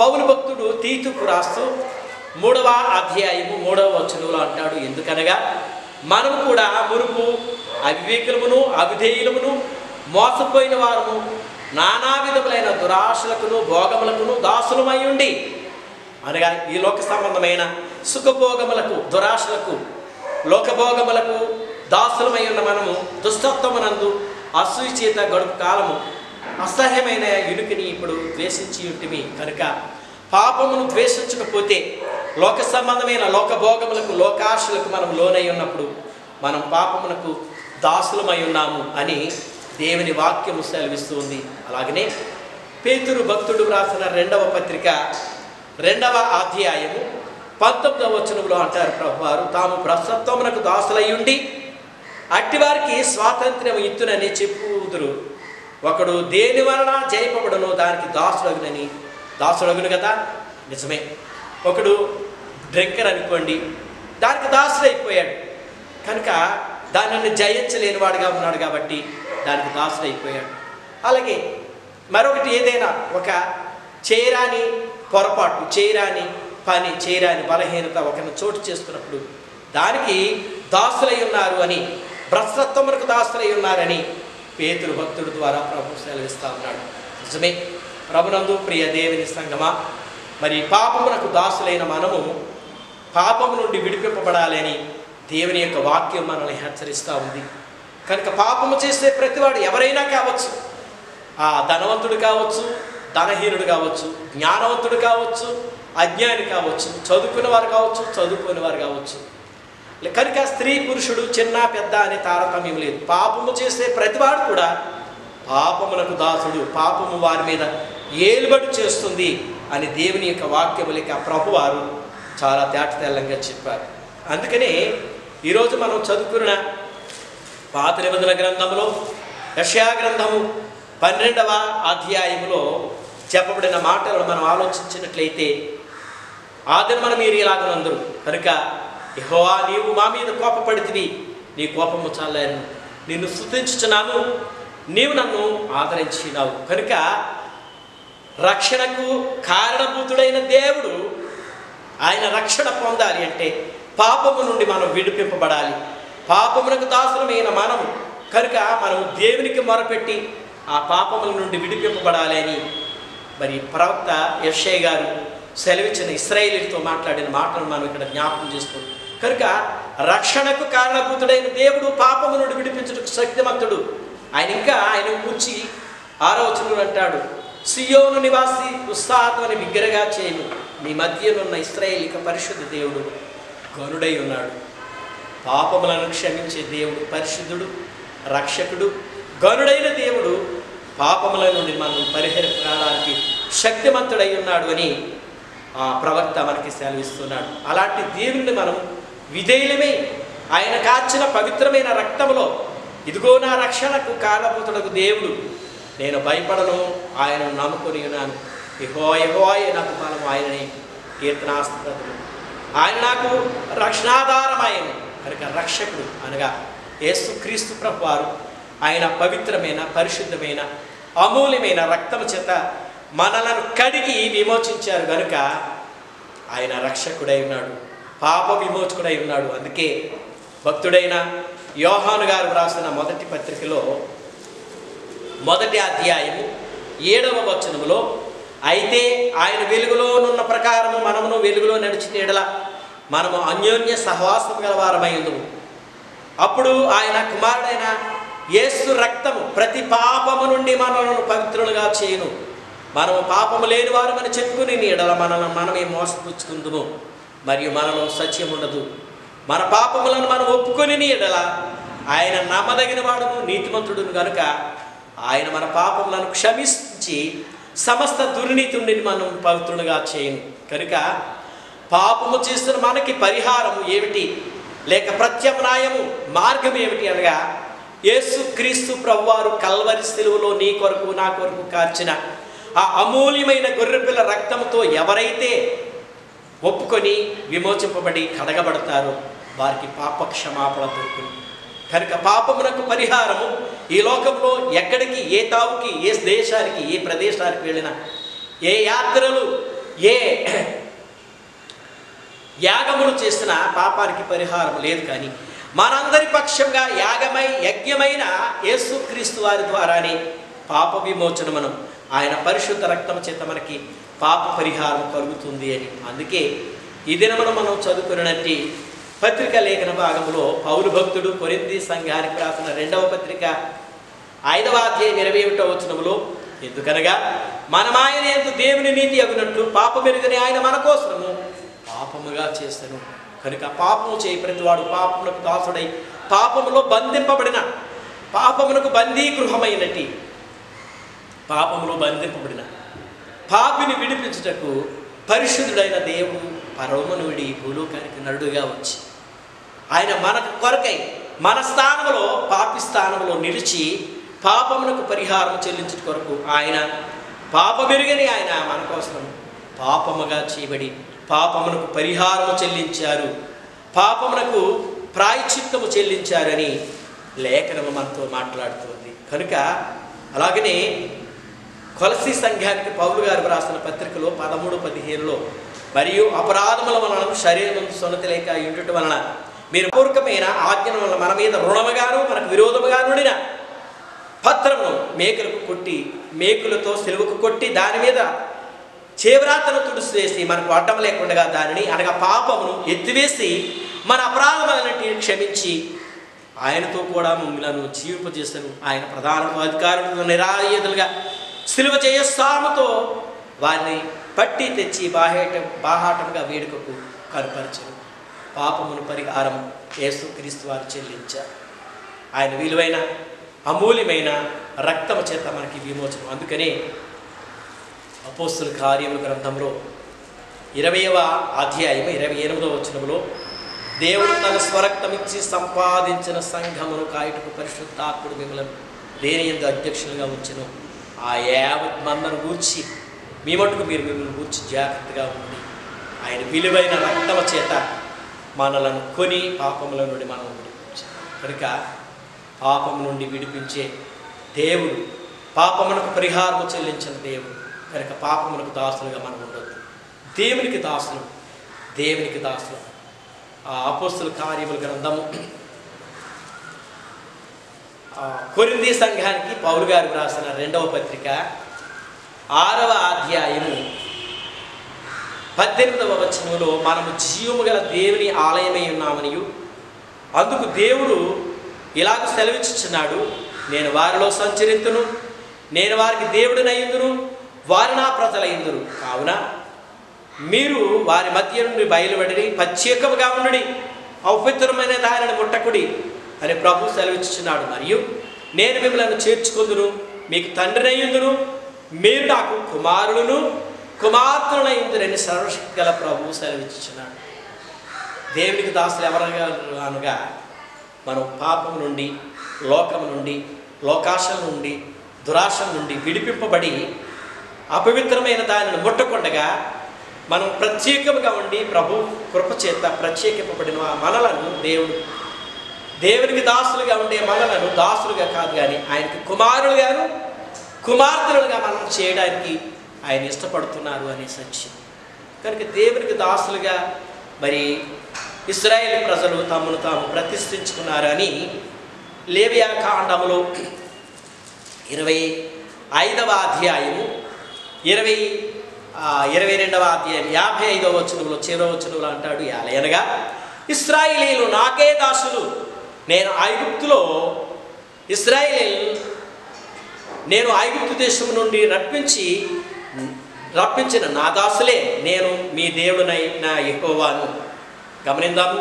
పౌలు భక్తుడు తీతుకు రాస్తూ 3వ అధ్యాయము 3వ వచనంలో అంటాడు, ఎందుకనగా మనము కూడా మునుపు అవివేకులమును అవిధేయులమును మోసపోయిన వారము నానా విధములైన దురాశలకును భోగములకును దాసులమై ఉండి, అనగా ఈ లోక సంబంధమైన సుఖభోగములకు దురాశలకు లోకభోగములకు దాసులమై ఉన్న మనము దుష్టత్వమునందు అసూయ చేత గడుపు కాలము అసహ్యమైన ఇనుకిని ఇప్పుడు ద్వేషించి ఉంటిమి, కనుక పాపమును ద్వేషించకపోతే లోక సంబంధమైన లోకభోగములకు లోకాశలకు మనం లోనై ఉన్నప్పుడు మనం పాపమునకు దాసులమై ఉన్నాము అని దేవుని వాక్యము సెలవిస్తుంది. అలాగనే పేతురు భక్తుడు రాసిన 2వ పత్రిక 2వ అధ్యాయము 19వ వచనంలో అంటారు ప్రభువారు, తాము భ్రష్టత్వమునకు దాసులై ఉండి అట్టివారికి స్వాతంత్ర్యం ఇత్తునని చెప్పుదురు, ఒకడు దేని వలన జయపబడునో దానికి దాసుడగును కదా. నిజమే, ఒకడు డ్రింకర్ అనుకోండి, దానికి దాసుడైపోయాడు కనుక దానిని జయించలేని వాడుగా ఉన్నాడు కాబట్టి దానికి దాసుడైపోయాడు. అలాగే మరొకటి ఏదైనా ఒక చేయరాని పొరపాటు, చేయరాని పని, చేయరాని బలహీనత ఒకరిని చోటు చేసుకున్నప్పుడు దానికి దాసులై ఉన్నారు అని, భ్రష్టత్వమునకు దాసులై ఉన్నారని పేతురు భక్తుడి ద్వారా ప్రభు సెలవిస్తూ ఉన్నాడు. నిజమే ప్రభునందు ప్రియ దేవుని సంగమా, మరి పాపమునకు దాసులైన మనము పాపము నుండి విడిపింపబడాలని దేవుని యొక్క వాక్యం మనల్ని హెచ్చరిస్తూ ఉంది. కనుక పాపము చేసే ప్రతివాడు ఎవరైనా కావచ్చు, ఆ ధనవంతుడు కావచ్చు, ధనహీనుడు కావచ్చు, జ్ఞానవంతుడు కావచ్చు, అజ్ఞాని కావచ్చు, చదువుకున్న వారు కావచ్చు, చదువుకునే వారు కావచ్చు, కనుక స్త్రీ పురుషుడు చిన్న పెద్ద అనే తారతమ్యం లేదు. పాపము చేసే ప్రతివాడు కూడా పాపమునకు దాసుడు, పాపము వారి మీద ఏలుబడి చేస్తుంది అని దేవుని యొక్క వాక్యము లేక ప్రభువారు చాలా తేటతెల్లంగా చెప్పారు. అందుకనే ఈరోజు మనం చదువుకున్న పాత నిబంధన గ్రంథంలో యెషయా గ్రంథము 12వ అధ్యాయములో చెప్పబడిన మాటలను మనం ఆలోచించినట్లయితే ఆ దినమున మీరు ఇలాగనందరు కనుక యెహోవా నీవు మా మీద కోపపడితివి, నీ కోపము చాలని నిన్ను స్తుతించుచున్నాను, నీవు నన్ను ఆదరించినావు. కనుక రక్షణకు కారణభూతుడైన దేవుడు ఆయన రక్షణ పొందాలి అంటే పాపము నుండి మనం విడిపింపబడాలి. పాపమునకు దాసులమైన మనము కనుక మనం దేవునికి మొరపెట్టి ఆ పాపముల నుండి విడిపింపబడాలి అని మరి ప్రవక్త యెషయా గారు సెలవిచ్చిన ఇశ్రాయేలీయులతో మాట్లాడిన మాటలను మనం ఇక్కడ జ్ఞాపకం చేసుకోండి. కనుక రక్షణకు కారణభూతుడైన దేవుడు పాపము నుండి విడిపించుటకు శక్తిమంతుడు. ఆయన కూర్చి 6వ వచనంలో అంటాడు, సియోను నివాసి ఉత్సాహత్వని బిగ్గరగా చేయను, నీ మధ్యనున్న ఇశ్రాయేలీక పరిశుద్ధ దేవుడు గనుడై ఉన్నాడు. పాపములను క్షమించే దేవుడు పరిశుద్ధుడు, రక్షకుడు, గనుడైన దేవుడు పాపముల నుండి మనం పరిహరించడానికి శక్తిమంతుడై ఉన్నాడు అని ఆ ప్రవక్త మనకి సెలవిస్తున్నాడు. అలాంటి దేవుని మనం విధేయులమై ఆయన కాచిన పవిత్రమైన రక్తములో ఇదిగో నా రక్షణకు కారణభూతుడకు దేవుడు, నేను భయపడను, ఆయనను నమ్ముకొని ఉన్నాను, యెహోవాయే నాకు బలము, ఆయనని కీర్తనాస్పదము, ఆయన నాకు రక్షణాధారమాయను. కనుక రక్షకుడు అనగా యేసుక్రీస్తు ప్రభువారు ఆయన పవిత్రమైన పరిశుద్ధమైన అమూల్యమైన రక్తము చేత మనలను కడిగి విమోచించారు. కనుక ఆయన రక్షకుడై ఉన్నాడు, పాప విమోచకుడై ఉన్నాడు. అందుకే భక్తుడైన యోహాను గారు వ్రాసిన మొదటి పత్రికలో 1వ అధ్యాయము 7వ వచనములో, అయితే ఆయన వెలుగులోనున్న ప్రకారము మనమును వెలుగులో నడిచిన ఎడల మనము అన్యోన్య సహవాసం గలవారమై ఉందుము. అప్పుడు ఆయన కుమారుడైన యేసు రక్తము ప్రతి పాపము నుండి మనలను పవిత్రులుగా చేయును. మనము పాపము లేని వారమని చెప్పుకుని నీ ఎడల మనమే మోసపుచ్చుకుందుము, మరియు మనలో సత్యం ఉండదు. మన పాపములను మనం ఒప్పుకొని నీ ఎడల ఆయన నమ్మదగిన వాడును నీతిమంతుడును కనుక ఆయన మన పాపములను క్షమించి సమస్త దుర్నీతి నుండి మనం పవిత్రులుగా చేయను. కనుక పాపము చేస్తున్న మనకి పరిహారము ఏమిటి లేక ప్రత్యామ్నాయము మార్గం ఏమిటి అనగా యేసుక్రీస్తు ప్రభువారు కల్వరి శిలువలో నీ కొరకు నా కొరకు కార్చిన ఆ అమూల్యమైన గొర్రెపిల్ల రక్తంతో ఎవరైతే ఒప్పుకొని విమోచింపబడి కడగబడతారో వారికి పాప క్షమాపణ దొరుకుతుంది. కనుక పాపమునకు పరిహారము ఈ లోకంలో ఎక్కడికి, ఏ తావుకి, ఏ దేశానికి, ఏ ప్రదేశానికి వెళ్ళినా, ఏ యాత్రలు, ఏ యాగములు చేసిన పాపానికి పరిహారం లేదు. కానీ మనందరి పక్షంగా యజ్ఞమైన యేసుక్రీస్తు వారి ద్వారానే పాప విమోచన ఆయన పరిశుద్ధ రక్తం చేత మనకి పాప పరిహారం కలుగుతుంది అని. అందుకే ఈ దినమున మనం చదువుకున్నట్టి పత్రిక లేఖన భాగంలో పౌలు భక్తుడు కొరింథీ సంఘానికి రాసిన 2వ పత్రిక 5వ అధ్యాయం 21వ వచనములో, ఎందుకనగా మనమాయన యందు దేవుని నీతి అగునట్లు పాపమెరుగని ఆయన మన కోసము పాపముగా చేస్తాను. కనుక పాపము చేయి ప్రతివాడు పాపమునకు దాసుడై పాపములో బంధింపబడిన, పాపమునకు బందీ గృహమైనట్టి పాపములో బంధింపబడిన పాపిని విడిపించుటకు పరిశుద్ధుడైన దేవుడు పరమను విడి భూలోకానికి నరుడుగా వచ్చి ఆయన మన కొరకై మన స్థానంలో పాపి స్థానంలో నిలిచి పాపమునకు పరిహారం చెల్లించుట కొరకు ఆయన పాపమెరుగని ఆయన మన కోసం పాపముగా చేయబడి పాపమునకు పరిహారము చెల్లించారు, పాపమునకు ప్రాయశ్చిత్తము చెల్లించారని లేఖనము మనతో మాట్లాడుతుంది. కనుక అలాగనే కొలసీ సంఘానికి పౌలు గారు రాసిన పత్రికలో 13:15లో, మరియు అపరాధముల వలన శరీరం సొనతి లేక ఉండుట వలన మీరు పూర్వకమైన ఆజ్ఞల వలన మన మీద రుణముగాను మనకు విరోధముగా నుండిన పత్రమును మేకులకు కొట్టి, మేకులతో సిలువకు కొట్టి దాని మీద చేవ్రాతను తుడిసివేసి మనకు అడ్డం లేకుండా దానిని అనగా పాపమును ఎత్తివేసి మన అపరాధములన్నింటినీ క్షమించి ఆయనతో కూడా మమ్మలను జీవింపజేసను. ఆయన ప్రధాన అధికారులతో నిరాయుధులుగా సిలువ చేయ సాముతో వారిని పట్టి తెచ్చి బాహాటంగా వేడుకకు కనపరచను. పాపమును పరిహారం యేసుక్రీస్తు వారు చెల్లించారు. ఆయన విలువైన అమూల్యమైన రక్తము చేత మనకి విమోచనం. అందుకనే అపోస్తుల కార్యముల గ్రంథంలో 20వ అధ్యాయం 28వ వచనంలో దేవుడు తన స్వరక్తమిచ్చి సంపాదించిన సంఘమును కాయుటకు పరిశుద్ధాత్ముడు మిమ్మల్ని దేని యందు అధ్యక్షులుగా ఉంచెను. ఆ యావత్ మందను గూర్చి మీ మటుకు మీరు మిమ్మల్ని గూర్చి జాగ్రత్తగా ఉండి ఆయన విలువైన రక్తము చేత మనలను కొని పాపముల నుండి మనం విడిపించారు. కనుక పాపం నుండి విడిపించే దేవుడు, పాపమునకు పరిహారము చెల్లించిన దేవుడు. కనుక పాపమునకు దాసులుగా మనం ఉండొద్దు. దేవునికి దాసులు, దేవునికి దాసులు. ఆ అపోస్తుల కార్యముల గ్రంథము కొరింథీ సంఘానికి పౌలు గారు రాసిన 2వ పత్రిక 6వ అధ్యాయము 18వ వచనంలో మనము జీవము గల దేవుని ఆలయమై ఉన్నామనియు అందుకు దేవుడు ఇలాగ సెలవిచ్చుచున్నాడు, నేను వారిలో సంచరింతును, నేను వారికి దేవుడినయ్యుందును, వారు నా ప్రజలయ్యుందురు. కావున మీరు వారి మధ్య నుండి బయలువడి ప్రత్యేకముగా ఉండుడి, అపవిత్రమైన దానిని ముట్టకుడి అని ప్రభు సెలవిచ్చుచున్నాడు. మరియు నేను మిమ్మల్ని చేర్చుకుందును, మీకు తండ్రినయ్యుందును, మీరు నాకు కుమారులను కుమార్తెలనయ్యుందురని సర్వశక్తి గల ప్రభువు సెలవిచ్చుచున్నాడు. దేవునికి దాసులు ఎవరగా అనగా మనం పాపం నుండి, లోకం నుండి, లోకాశల నుండి, దురాశల నుండి విడిపింపబడి అపవిత్రమైన దానిని ముట్టకుండగా మనం ప్రత్యేకముగా ఉండి ప్రభు కృపచేత ప్రత్యేకింపబడిన మనలను దేవునికి దాసులుగా ఉండే మనలను దాసులుగా కాదు కానీ ఆయనకి కుమారులుగాను కుమార్తెలుగా మనం చేయడానికి ఆయన ఇష్టపడుతున్నారు అనే సత్యం. కనుక దేవునికి దాసులుగా మరి ఇశ్రాయేలు ప్రజలు తమను తాము ప్రతిష్ఠించుకున్నారు అని లేవియా కాండములో 25వ అధ్యాయము 22వ అధ్యాయం 55వ వచనంలో చివరి వచనంలో అంటాడు, అనగా ఇశ్రాయేలీయులు నాకే దాసులు, నేను ఐగుప్తు దేశం నుండి రప్పించిన నా దాసులే, నేను మీ దేవుడునై నా యెహోవాను. గమనిందాము,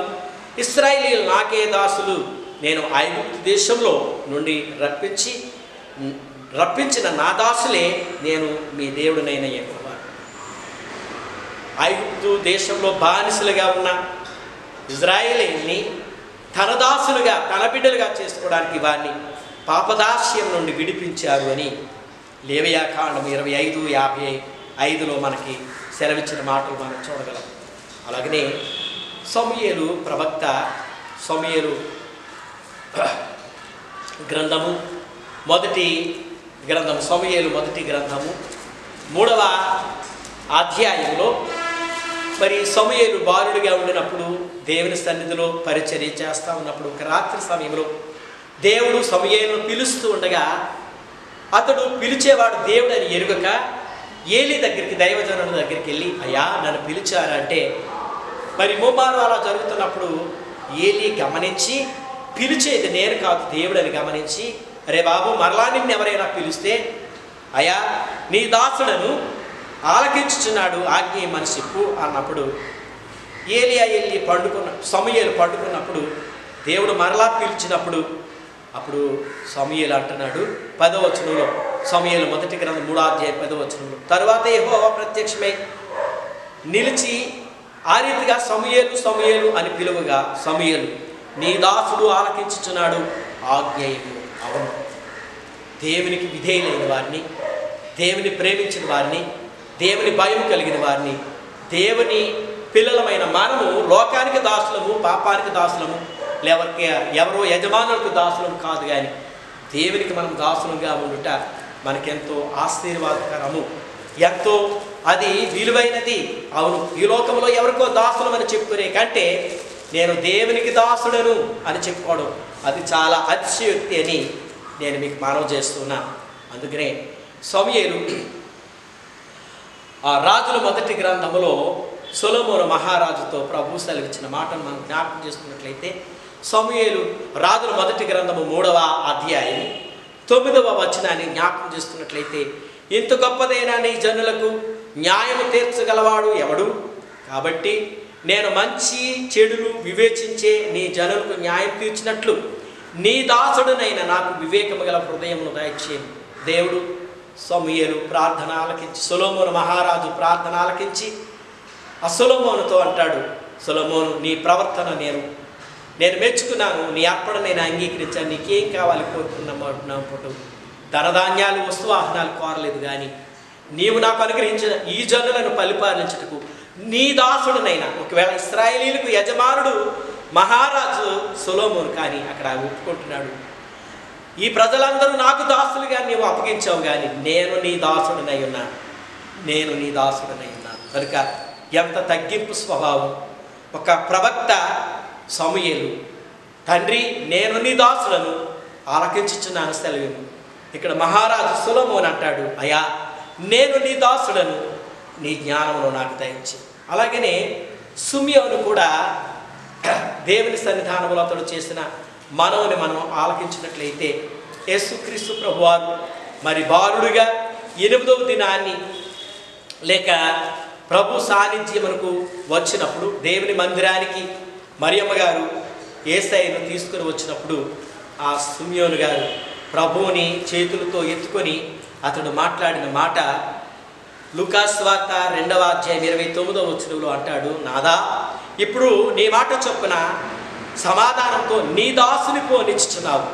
ఇశ్రాయేలీయులు నాకే దాసులు, నేను ఐగుప్తు దేశంలో నుండి రప్పించిన నా దాసులే, నేను మీ దేవుడునైన యెహోవా. ఐగుప్తు దేశంలో బానిసలుగా ఉన్న ఇజ్రాయేలీయుల్ని తన దాసులుగా, తన బిడ్డలుగా చేసుకోవడానికి వారిని పాపదాస్యం నుండి విడిపించారు అని లేవియా కాండం 25:55లో మనకి సెలవిచ్చిన మాటలు మనం చూడగలం. అలాగనే సమూయేలు ప్రవక్త, సమూయేలు గ్రంథము సమూయేలు మొదటి గ్రంథము 3వ అధ్యాయంలో మరి సమూయేలు బాలుడిగా ఉండినప్పుడు దేవుని సన్నిధిలో పరిచర్య చేస్తూ ఉన్నప్పుడు ఒక రాత్రి సమయంలో దేవుడు సమూయేలును పిలుస్తూ ఉండగా అతడు పిలిచేవాడు దేవుడు అని ఎరుగక ఏలీ దగ్గరికి, దైవజనుడి దగ్గరికి వెళ్ళి, అయ్యా నన్ను పిలిచారంటే మరి ముమ్మారు అలా జరుగుతున్నప్పుడు ఏలీ గమనించి, పిలిచేది నేను కాదు దేవుడు అని గమనించి, అరే బాబు మరలా నిన్ను ఎవరైనా పిలిస్తే అయ్యా నీ దాసుడను ఆలకించుచున్నాడు, ఆజ్ఞ మనిషి చెప్పు అన్నప్పుడు సమూయేలు పండుకున్నప్పుడు దేవుడు మరలా పిలిచినప్పుడు అప్పుడు సమూయేలు అంటున్నాడు 10వ వచనంలో, సమూయేలు మొదటి గ్రంథం 3వ అధ్యాయం 10వ వచనంలో, తరువాత యెహోవా ప్రత్యక్షమై నిలిచి ఆ రీతిగా సమూయేలు సమూయేలు అని పిలువగా, సమూయేలు నీ దాసుడు ఆలకించుచున్నాడు, ఆజ్ఞయము. అవును, దేవునికి విధేయులైన వారిని, దేవుని ప్రేమించిన వారిని, దేవుని భయం కలిగిన వారిని, దేవుని పిల్లలమైన మనము లోకానికి దాసులము, పాపానికి దాసులము, ఎవరో యజమానులకు దాసులం కాదు, కానీ దేవునికి మనం దాసులంగా ఉండుట మనకెంతో ఆశీర్వాదకరము, ఎంతో అది విలువైనది. అవును, ఈ లోకంలో ఎవరికో దాసులమని చెప్పుకునే కంటే నేను దేవునికి దాసుడను అని చెప్పుకోవడం అది చాలా అతిశయోక్తి అని నేను మీకు మనవి చేస్తున్నా. అందుకనే సమూయేలు ఆ రాజుల మొదటి గ్రంథములో సొలొమోను మహారాజుతో ప్రభు సెలవిచ్చిన మాటను మనం జ్ఞాపకం చేసుకున్నట్లయితే, సమూయేలు రాజుల మొదటి గ్రంథము 3వ అధ్యాయం 9వ వచనాన్ని జ్ఞాపకం చేసుకున్నట్లయితే, ఇంత గొప్పదైన నీ జనులకు న్యాయము తీర్చగలవాడు ఎవడు? కాబట్టి నేను మంచి చెడులు వివేచించే నీ జనులకు న్యాయం తీర్చినట్లు నీ దాసుడునైన నాకు వివేకము గల హృదయమును దయచేయను. దేవుడు సమూయేలు ప్రార్థన ఆలకించి, సొలొమోను మహారాజు ప్రార్థన ఆలకించి ఆ సొలొమోనుతో అంటాడు, సొలొమోను, నీ ప్రవర్తన నేను మెచ్చుకున్నాను, నీ అర్పణ నేను అంగీకరించాను, నీకేం కావాలి కోరుకున్నప్పుడు ధనధాన్యాలు వస్తువాహనాలు కోరలేదు, కానీ నీవు నాకు అనుగ్రహించిన ఈ జనులను పరిపాలించుటకు నీ దాసుడునైనా. ఒకవేళ ఇశ్రాయేలీలకు యజమానుడు మహారాజు సొలొమోను, కానీ అక్కడ ఒప్పుకుంటున్నాడు, ఈ ప్రజలందరూ నాకు దాసులుగా నీవు అప్పగించావు, కానీ నేను నీ దాసుడినై ఉన్నాను, నేను నీ దాసుడినై ఉన్నాను. కనుక ఎంత తగ్గింపు స్వభావం! ఒక ప్రవక్త సమూయేలు, తండ్రి నేను నీ దాసులను ఆలకించుచున్నాను సెలవు. ఇక్కడ మహారాజు సొలొమోను అంటాడు, అయ్యా నేను నీ దాసుడను, నీ జ్ఞానమును నాకు దయచి. అలాగనే సిమ్యోను కూడా దేవుని సన్నిధానంలో అతడు చేసిన మనవుని మనం ఆలకించినట్లయితే యేసుక్రీస్తు ప్రభువారు మరి బాలుడుగా 8వ దినాన్ని లేక ప్రభు సాన్నిధ్యమునకు వచ్చినప్పుడు దేవుని మందిరానికి మరియమ్మ గారు యేసయ్యను తీసుకుని వచ్చినప్పుడు ఆ సిమ్యోను గారు ప్రభువుని చేతులతో ఎత్తుకొని అతడు మాట్లాడిన మాట లూకాసు వార్త 2వ అధ్యాయం 29వ వచనంలో అంటాడు, నాదా ఇప్పుడు నీ మాట చొప్పున సమాధానంతో నీ దాసుని పోనిచ్చుచున్నావు.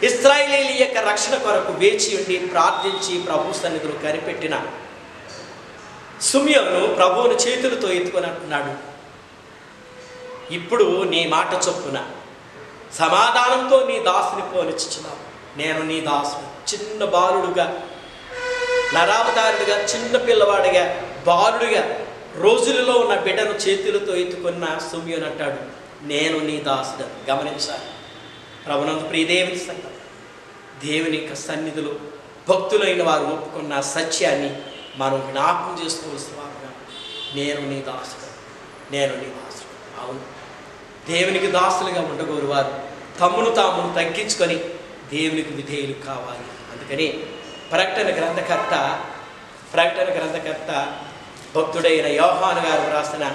ఇశ్రాయేలీయుల యొక్క రక్షణ కొరకు వేచి ఉండి ప్రార్థించి ప్రభు సన్నిధిలో కనిపెట్టిన సిమ్యోను ప్రభువుని చేతులతో ఎత్తుకొని అంటున్నాడు, ఇప్పుడు నీ మాట చొప్పున సమాధానంతో నీ దాసుని పోనిచ్చుచున్నావు. నేను నీ దాసుని, చిన్న బాలుడుగా, నరావతారుడుగా, చిన్న పిల్లవాడిగా, బాలుడిగా రోజులలో ఉన్న బిడ్డను చేతులతో ఎత్తుకున్న సిమ్యోను అంటాడు, నేను నీ దాసుడు. గమనించాలి ప్రభునందు ప్రియదేవుని సంగతి, దేవుని యొక్క సన్నిధిలో భక్తులైన వారు ఒప్పుకున్న సత్యాన్ని మనం జ్ఞాపకం చేసుకోవాల్సిన వారుగా, నేను నీ దాసుడు, నేను నీ దాసుడు. అవును, దేవునికి దాసులుగా ఉండగోరు వారు తమ్మును తామును తగ్గించుకొని దేవునికి విధేయులు కావాలి. అందుకని ప్రకటన గ్రంథకర్త భక్తుడైన యోహాను గారు రాసిన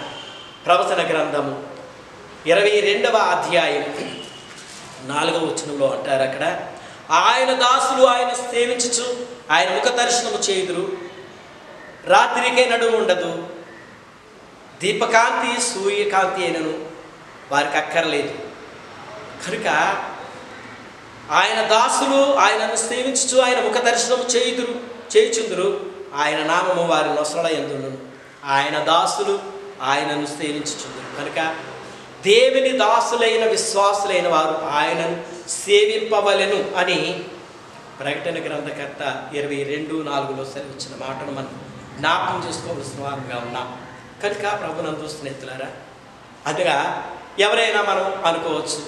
ప్రవచన గ్రంథము 22వ అధ్యాయం 4వ వచనంలో అంటారు, అక్కడ ఆయన దాసులు ఆయన సేవించుచు ఆయన ముఖ దర్శనము చేయుదురు, రాత్రికే నడుము ఉండదు, దీపకాంతి సూర్యకాంతి అయినను వారికి అక్కర్లేదు. కనుక ఆయన దాసులు ఆయనను సేవించుచు ఆయన ముఖ దర్శనము చేయుచుందురు, ఆయన నామము వారి నొసల యందును. ఆయన దాసులు ఆయనను సేవించుచుందురు. కనుక దేవుని దాసులైన విశ్వాసులైన వారు ఆయనను సేవింపవలెను అని ప్రకటన గ్రంథకర్త 22:4లో సెలవిచ్చిన మాటను మనం జ్ఞాపకం చేసుకోవలసిన వారుగా ఉన్నాం. కనుక ప్రభునందు స్నేహితులారా, అందుగా ఎవరైనా మనం అనుకోవచ్చు,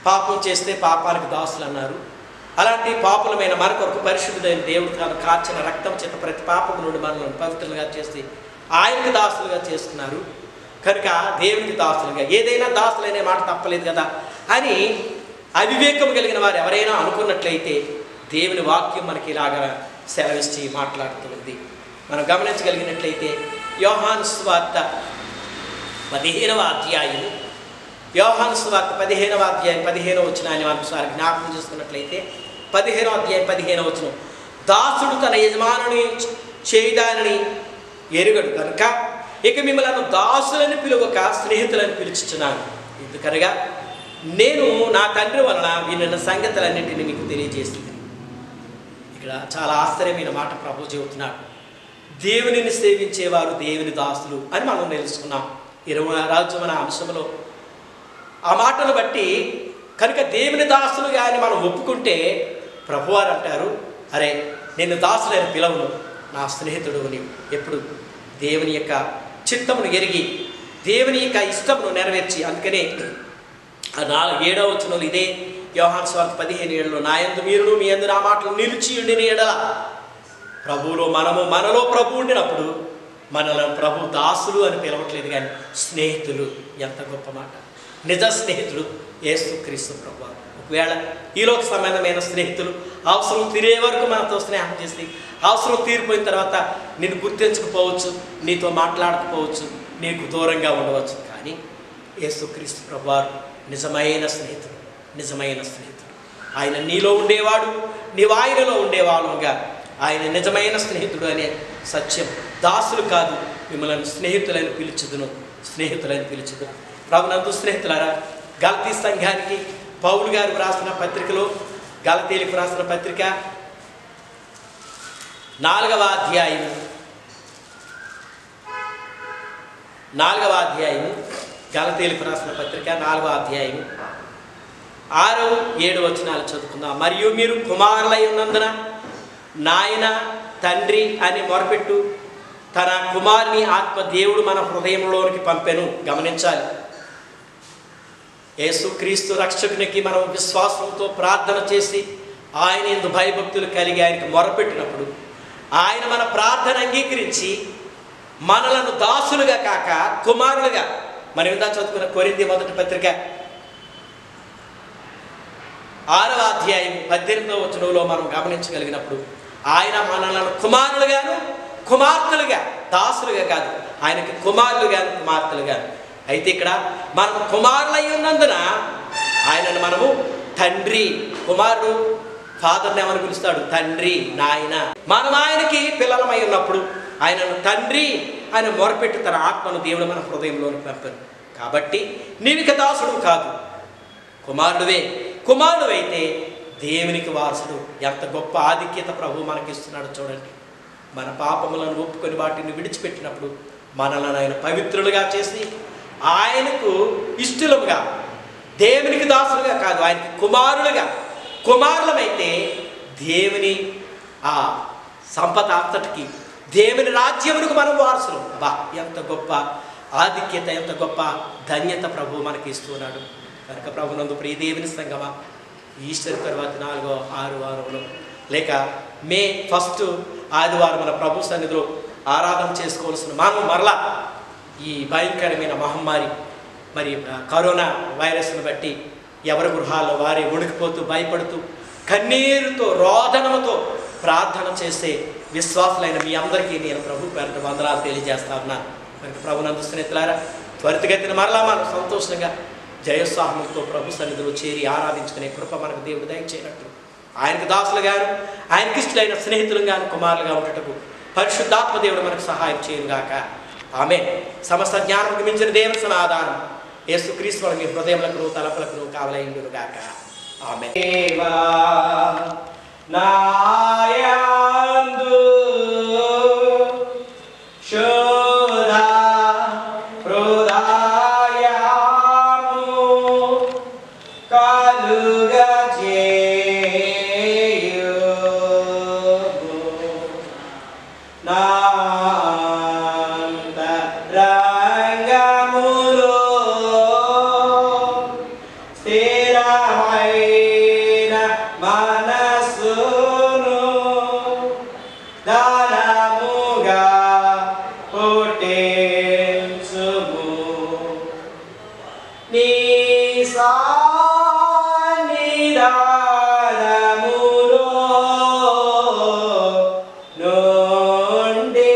పాపం చేస్తే పాపానికి దాసులు అన్నారు. అలాంటి పాపులమైన మన కొరకు పరిశుద్ధుడైన దేవుడు తాను కార్చిన రక్తం చేత ప్రతి పాపం నుండి మనల్ని పవిత్రులుగా చేసి ఆయనకు దాసులుగా చేసుకున్నారు. కనుక దేవునికి దాసులుగా, ఏదైనా దాసులనే మాట తప్పలేదు కదా అని అవివేకం కలిగిన వారు ఎవరైనా అనుకున్నట్లయితే దేవుని వాక్యం మనకి ఇలాగా సెలవిచ్చి మాట్లాడుతుంది. మనం గమనించగలిగినట్లయితే యోహాను సువార్త 15వ అధ్యాయం 15వ వచనాన్ని మనం ఒకసారి జ్ఞాపకం చేసుకున్నట్లయితే 15వ అధ్యాయం 15వ వచనం, దాసుడు తన యజమానుని చేయదానని ఎరుగడు కనుక ఇక మిమ్మల్ని దాసులని పిలువక స్నేహితులని పిలుచుచున్నాను. ఎందుకనగా నేను నా తండ్రి వలన విన్న సంగతులన్నింటినీ మీకు తెలియజేసింది. ఇక్కడ చాలా ఆశ్చర్యమైన మాట ప్రభు చెబుతున్నాడు. దేవునిని సేవించేవారు దేవుని దాసులు అని మనం తెలుసుకున్నాం 20వ మన అంశంలో. ఆ మాటను బట్టి కనుక దేవుని దాసులు కానీ మనం ఒప్పుకుంటే ప్రభువారు అంటారు, అరే నేను దాసులైన పిలవను, నా స్నేహితుడు నీవు. ఎప్పుడు దేవుని యొక్క చిత్తమును ఎరిగి దేవుని యొక్క ఇష్టమును నెరవేర్చి. అందుకనే ఆ 7వ వచనంలో ఇదే యోహాను సువార్త 15:7లో, నా యందు మీరును మీ యందు నా మాటలు నిలిచి ఉండిన ఎడల, ప్రభువులో మనలో ప్రభు ఉండినప్పుడు మనల్ని ప్రభు దాసులు అని పిలవట్లేదు కానీ స్నేహితులు. ఎంత గొప్ప మాట! నిజ స్నేహితుడు యేసుక్రీస్తు ప్రభువు. ఒకవేళ ఈలోక సంబంధమైన స్నేహితులు అవసరం తీరే వరకు మనతో స్నేహం చేసి అవసరం తీరిపోయిన తర్వాత నిన్ను గుర్తించకపోవచ్చు, నీతో మాట్లాడకపోవచ్చు, నీకు దూరంగా ఉండవచ్చు. కానీ యేసుక్రీస్తు ప్రభువారు నిజమైన స్నేహితుడు, నిజమైన స్నేహితుడు. ఆయన నీలో ఉండేవాడు, నీవు ఆయనలో ఉండేవాళ్ళుగా. ఆయన నిజమైన స్నేహితుడు అనే సత్యం. దాసులు కాదు, మిమ్మల్ని స్నేహితులని పిలుచుదును, స్నేహితులని పిలుచుదును. ప్రభునందు స్నేహితులారా, గలతీ సంఘానికి పౌలు గారు వ్రాసిన పత్రికలో, గలతీలకు వ్రాసిన పత్రిక 4వ అధ్యాయము గలతీలకు రాసిన పత్రిక 4వ అధ్యాయము 6, 7 వచనాలు చదువుకుందాం. మరియు మీరు కుమారులై ఉన్నందున నాయన తండ్రి అని మొరపెట్టు తన కుమారుని ఆత్మ దేవుడు మన హృదయంలోనికి పంపెను. గమనించాలి, యేసుక్రీస్తు రక్షకునికి మనం విశ్వాసంతో ప్రార్థన చేసి ఆయన యందు భయభక్తులు కలిగి ఆయనకు మొరపెట్టినప్పుడు ఆయన మన ప్రార్థన అంగీకరించి మనలను దాసులుగా కాక కుమారులుగా, మనం ఇందా చదువుకున్న కొరింథీ మొదటి పత్రిక 6వ అధ్యాయం 18వ వచనంలో మనం గమనించగలిగినప్పుడు ఆయన మనలను కుమారులుగాను కుమార్తెలుగా, దాసులుగా కాదు, ఆయనకి కుమారులుగాను కుమార్తెలుగాను. అయితే ఇక్కడ మనం కుమారులై ఉన్నందున ఆయనను మనము తండ్రి, కుమారుడు ఫాదర్ని ఏమని పిలుస్తాడు? తండ్రి, నాయన. మనం ఆయనకి పిల్లలమై ఉన్నప్పుడు ఆయనను తండ్రి అని మొరపెట్టి తన ఆత్మను దేవుడు మన హృదయంలోకి పంపారు. కాబట్టి నీవిక దాసుడు కాదు, కుమారుడువే. కుమారుడు అయితే దేవునికి వారసుడు. ఎంత గొప్ప ఆధిక్యత ప్రభు మనకిస్తున్నాడు చూడండి. మన పాపములను ఒప్పుకొని వాటిని విడిచిపెట్టినప్పుడు మనలను ఆయన పవిత్రులుగా చేసి ఆయనకు ఇష్టలుగా, దేవునికి దాసులుగా కాదు, ఆయనకి కుమారులుగా. కుమారులమైతే దేవుని ఆ సంపద అంతటికి, దేవుని రాజ్యమునకు మనం వారసులు. ఎంత గొప్ప ఆధిక్యత, ఎంత గొప్ప ధన్యత ప్రభు మనకి ఇస్తున్నాడు. కనుక ప్రభునందు ప్రియ దేవుని సంగమా, ఈస్టర్ తర్వాత 4వ ఆదివారంలో లేక మే 1వ ఆదివారం మన ప్రభు సన్నిధిలో ఆరాధన చేసుకోవాల్సిన మనం మరలా ఈ భయంకరమైన మహమ్మారి, మరి కరోనా వైరస్ను బట్టి ఎవరి గృహాల్లో వారే వణికిపోతూ భయపడుతూ కన్నీరుతో రోదనముతో ప్రార్థన చేసే విశ్వాసులైన మీ అందరికీ నేను ప్రభు పేరిట వందనాలు తెలియజేస్తా ఉన్నాను. కనుక ప్రభునందు స్నేహితులారా, త్వరితగతిన మరలా మనం సంతోషంగా జయోత్సాహంతో ప్రభు సన్నిధిలో చేరి ఆరాధించుకునే కృప మనకు దేవుడు దయచేయనట్లు, ఆయనకు దాసులుగాను ఆయనకి ఇష్టలైన స్నేహితులుగాను కుమారులుగా ఉండటకు పరిశుద్ధాత్మ దేవుడు మనకు సహాయం చేయనుగాక. ఆమేన్. సమస్త జ్ఞానంకు మించిన దేవుని సమాధానం యేసుక్రీస్తు మీ హృదయములకు తలపులకు కావలయుండుగాక. ఆమేన్. నాయందు శోధ హృదయము కలుగజేయుము, నాంతరంగములో స్థిరమైన మనసును దానముగా పుట్టించుము. నీ సన్నిధానములో నుండి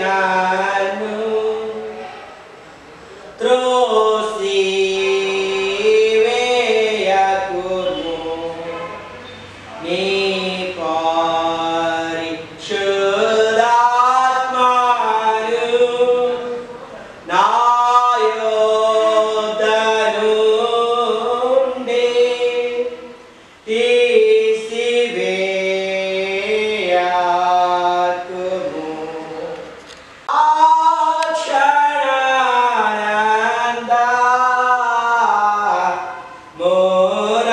నన్ను త్రోసివేయకుము. నీ పరిశుద్ధాత్మను నా యొద్ద నుండి తీసివేయకుము. ఆ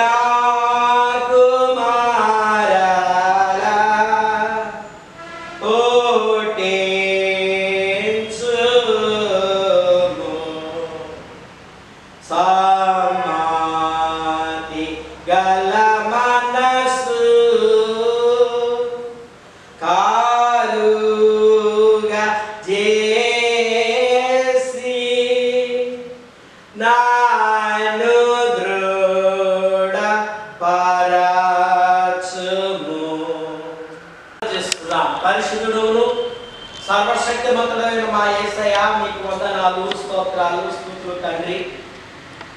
క్షణానందమునకు మరలా పుట్టించుము. సమ్మతి గల మనసు కాలుగా చేసి నన్ను దృఢపరచుము. పరిశుద్ధుడును సర్వశక్తిమంతుడైన మా మీకు వందనాలు, స్తోత్రాలు, స్తుతులు తండ్రి.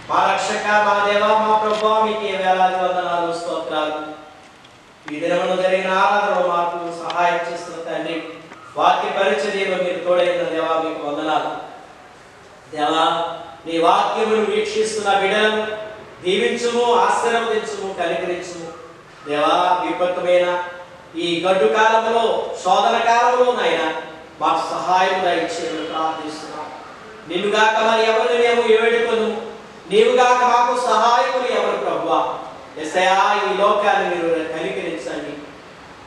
మా రక్షక, మా దేవ, మా ప్రభువా, మీకే వేలాది వందనాలు, స్తోత్రాలు. ఈ దినమున జరిగిన ఆరాధనలో మాకు సహాయం చేస్తున్న తండ్రి, వాక్య పరిచర్యలో మీరు తోడైన దేవా మీకు వందనాలు. దేవా, నీ వాక్యమును వీక్షిస్తున్న బిడ్డలను దీవించుము, ఆశీర్వదించుము, కనికరించుము. దేవా, విపత్తుమైన ఈ గడ్డు కాలంలో, శోధన కాలంలో నాయన మాకు సహాయం దయచేయమని ప్రార్థిస్తున్నాం. నిన్నుగాక మరి ఎవరిని మేము వేడుకొను, నీవుగాక మాకు సహాయకులు ఎవరు ప్రభువా? యేసయ్యా, ఈ లోకాన్ని మీరు కనికరించండి,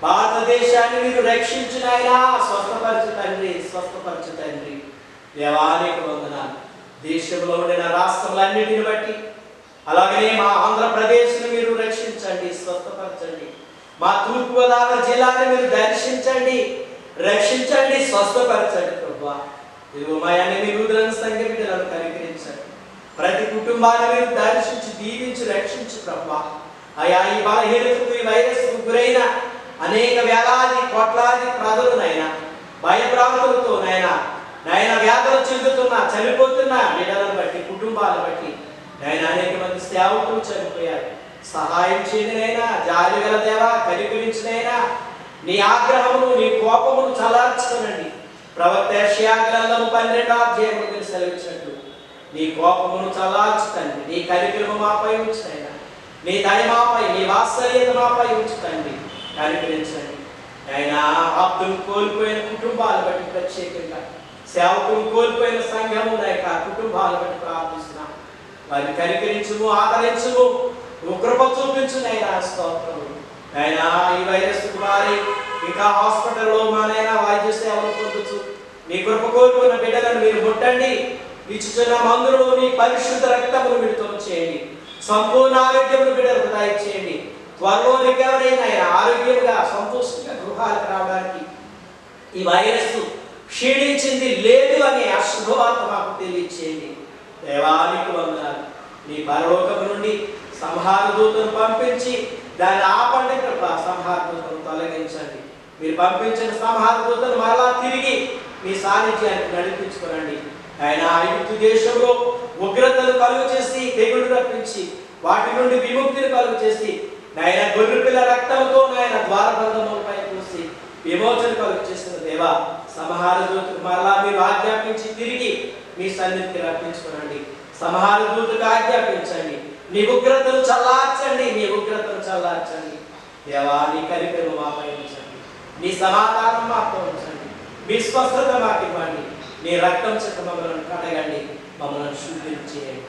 భారతదేశాన్ని మీరు రక్షించిన ఆయన స్వస్థపరచు తండ్రి, స్వస్థపరచు తండ్రి. దేవానికి వందనాలు. దేశంలో ఉండిన రాష్ట్రములన్నిటిని బట్టి, అలాగనే మా ఆంధ్రప్రదేశ్ను మీరు రక్షించండి, స్వస్థపరచండి. మా తూర్పుగోదావరి జిల్లాని మీరు దర్శించండి, రక్షించండి, స్వస్థపరచండి ప్రభువా. ఇదిగో మా అన్ని విడుదలను సంఖ్య బిడ్డలను కనికరించండి. ప్రతి కుటుంబాన్ని మీరు దర్శించి, దీవించి, రక్షించి ప్రభువా. అయా, ఈ బలహీనతకు, ఈ వైరస్కు గురైన అనేక వేలాది కోట్లాది ప్రజలునైనా భయభ్రాంతులతో నాయన వ్యాధులు చెందుతున్న, చనిపోతున్న బిడ్డలను బట్టి, కుటుంబాలను బట్టి నాయన అనేక మంది సేవకులు చనిపోయారు. సహాయం చేయనైనా, జాలి గల దేవా, కనికరించినైనా నీ ఆగ్రహమును, నీ కోపమును చల్లార్చుకోనండి. ప్రవక్త యెషయా గ్రంథము 12వ అధ్యాయములో మీరు సెలవిచ్చినట్లు నీ కోపమును చల్లార్చుతండి, నీ కనికరము మాపై ఉంచునైనా, నీ దయ మాపై, నీ వాత్సల్యత మాపై ఉంచుతండి, కనికరించండి. ఆయన ఆప్తులు కోల్పోయిన కుటుంబాలు బట్టి, ప్రత్యేకంగా సేవకులు కోల్పోయిన సంఘము నాయక కుటుంబాలు బట్టి ప్రార్థిస్తున్నాం. వారిని కనికరించుము, ఆదరించుము, కృప చూపించునైనా. స్తోత్రము అయినా ఈ వైరస్ మారి ఇంకా హాస్పిటల్లో మానైనా వైద్య సేవలు పొందుతూ నీ కృప కోల్పోయిన బిడ్డలను మీరు ముట్టండి. ఇచ్చుచున్న మందులు నీ పరిశుద్ధ రక్తమును విడుదల చేయండి. సంపూర్ణ ఆరోగ్యమును బిడ్డలకు దయచేయండి. త్వరలో రికవరైన ఆరోగ్యంగా, సంతోషంగా గృహాలకు రావడానికి ఈ వైరస్ క్షీణించింది లేదు అనే ఆ శుభవార్త మాకు తెలియచేయండి. దేవానికి వందనాలు. నీ పరలోకము నుండి సంహార దూతను పంపించి దాన్ని ఆపండి కృప. సంహార దూతను తొలగించండి. మీరు పంపించిన సంహార దూతను మరలా తిరిగి మీ సాన్నిధ్యానికి నడిపించుకోనండి. ఆయన ఐగుప్తు దేశంలో ఉగ్రతను కలుగు చేసి, తెగులు రప్పించి, వాటి నుండి విముక్తిని కలుగు చేసి, నాయన గొర్రె పిల్ల రక్తంతో నాయన ద్వారబంధములపై పూసి విమోచన కలుగు చేసిన దేవా, సంహార దూతకు మరలా మీరు ఆజ్ఞాపించి తిరిగి మీ సన్నిధికి రప్పించుకోనండి. సంహార దూతకు ఆజ్ఞాపించండి. నీ ఉగ్రతను చల్లార్చండి, నీ ఉగ్రతను చల్లార్చండి. దేవా, నీ కనికరము మాపై ఉంచండి, నీ సమాధానం మాతో ఉంచండి, మీ స్వస్థత మాకు ఇవ్వండి. నీ రక్తం చేత మమ్మల్ని కడగండి, మమ్మల్ని శుద్ధి చేయండి.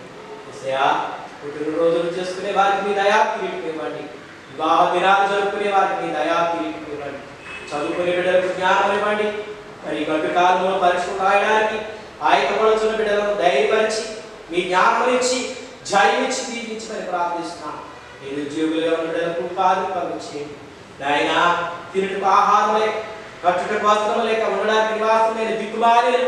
పుట్టినరోజులు చేసుకునే వారికి మీ దయా తీర్పు ఇవ్వండి. వివాహ దినాలు జరుపుకునే వారికి మీ దయా తీర్పు ఇవ్వండి. చదువుకునే బిడ్డలకు జ్ఞానం ఇవ్వండి. మరి గడ్డు కాలంలో పరీక్షలు రాయడానికి ఆయకపడుతున్న బిడ్డలను ధైర్యపరిచి, మీ జ్ఞానం ఇచ్చి, జయమిచ్చి, దీవించి మరి ప్రార్థిస్తున్నాం. నేను ఉద్యోగులుగా ఉన్న బిడ్డలకు ఉపాధి కలిగించేయండి. నాయన తిరుగు ఆహారం లేక, కట్టుటకు వస్త్రం లేక, ఉండడానికి నివాసం లేని దిక్కుమాలిన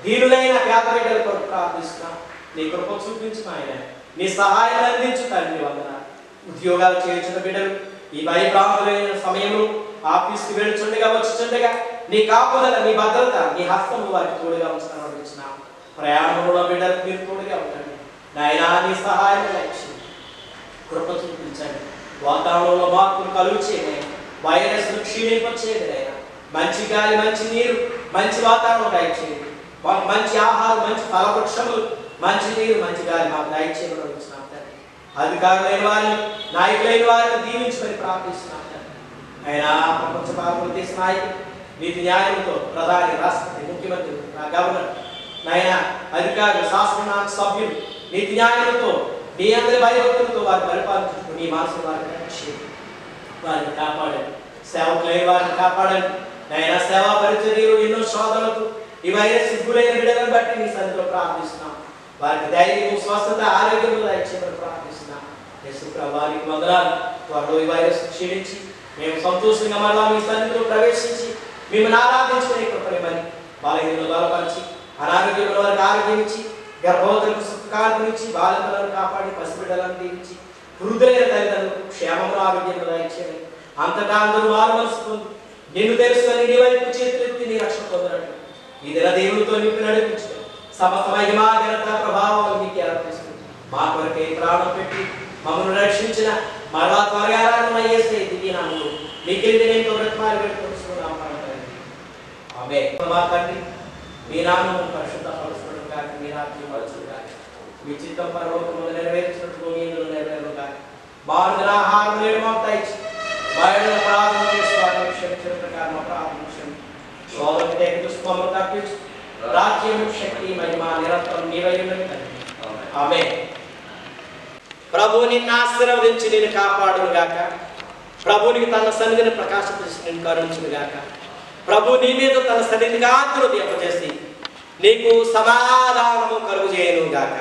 దీనులైన పేద బిడ్డల కొరకు ప్రార్థిస్తున్నాం. నీ కృప చూపించు నాయన, నీ సహాయం అందించు తండ్రి. వందనాలు. ఉద్యోగాలు చేయించిన బిడ్డలు ఈ భయభ్రాంతులైన సమయంలో ఆఫీస్కి వెళ్తుండగా, వచ్చుచుండగా నీ కాపుదల, నీ భద్రత, నీ హస్తము వారికి తోడుగా ఉంచుతాను అనిపించినాం. ప్రయాణంలో బిడ్డలకు మీరు తోడుగా ఉండండి నాయన. నీ సహాయం లక్ష్యం కృప చూపించండి. వాతావరణంలో మార్పులు కలుగు చేయండి. వైరస్ క్షీణింపచేయండి అయినా. మంచి గాలి, మంచి నీరు, మంచి వాతావరణం దయచేయండి. మాకు మంచి ఆహారం, మంచి ఫలవృక్షములు, మంచి నీరు, మంచి గాలి మాకు దయచేయమని అడుగుతున్నాం తండ్రి. అధికారులైన వారిని, నాయకులైన వారిని దీవించమని ప్రార్థిస్తున్నాం తండ్రి. అయినా ప్రపంచ పాలకులు దేశ నాయకులు నీతి న్యాయంతో, ప్రధాని, రాష్ట్రపతి, ముఖ్యమంత్రి, గవర్నర్ నాయన, అధికారులు, శాసన సభ్యులు నీతి న్యాయంతో, నీ అందరి భయభక్తులతో వారి పరిపాలించుకుంటూ నీ మనసు వారిని రక్షించి వారిని కాపాడండి. సేవకులైన వారిని కాపాడండి నాయన. సేవా పరిచర్యలు ఎన్నో శోధనలకు ఈ వైరస్ గురైన బిడ్డలను బట్టి నీ సన్నిధిలో ప్రార్థిస్తున్నాం. వారికి ధైర్యం, స్వస్థత, ఆరోగ్యంలో దయచేయమని ప్రార్థిస్తున్నాం. యేసు ప్రభువా, వారికి వందనాలు. త్వరలో ఈ వైరస్ క్షీణించి మేము సంతోషంగా మరలా మీ సన్నిధిలో ప్రవేశించి మిమ్మల్ని ఆరాధించుకునే కృపనివ్వని, బలహీనలు బలపరిచి, అనారోగ్యంలో వారికి ఆరోగ్యం ఇచ్చి, గర్భవతులకు సుఖకాంతినిచ్చి, బాలికలను కాపాడి, పసిబిడ్డలను దీవించి, వృద్ధులైన తల్లిదండ్రులకు క్షేమము, ఆరోగ్యంలో దయచేయమని, అంతటా అందరూ మారు మనసు పొంది నిన్ను తెలుసుకొని నీ వైపు చేతులెత్తి నీ రక్షణ పొందినట్లు ఈ దిన దేవునితో నింపి నడిపించు. సమస్త మహిమా ఘనత ప్రభావం నీకే అర్పిస్తూ మా కొరకే ప్రాణం పెట్టి మమ్మల్ని రక్షించిన మరలా త్వరగా రానున్న యేసయ్య దివ్య నామములో మిగిలిన నేను బ్రతిమాలి పెట్టుకుంటున్నాం. ఆమె మా తండ్రి మీ నామము పరిశుద్ధపరచబడును గాక, మీ రాజ్యం వచ్చును గాక, మీ చిత్తం పరలోకములో నెరవేర్చినట్లు భూమిలో నెరవేరును గాక. మారుదిన ఆహారం నేడు మాకు దయచేయి. బయట ప్రార్థన చేసుకోవాలి క్షమించిన ప్రకారం ప్రార్థన క్షమించు. శోధనకు దుష్పములు తప్పించు. రాజ్యం శక్తి మహిమ నిరంతరం నీవై ఉన్నవి తండ్రి. ఆమేన్. ప్రభు నిన్ను ఆశీర్వదించి నేను కాపాడును గాక. ప్రభునికి తన సన్నిధిని ప్రకాశించి నేను కరుణించును గాక. ప్రభు నీ మీద తన సన్నిధిని ఆతురదింపజేసి నీకు సమాధానము కలుగు చేయను గాక.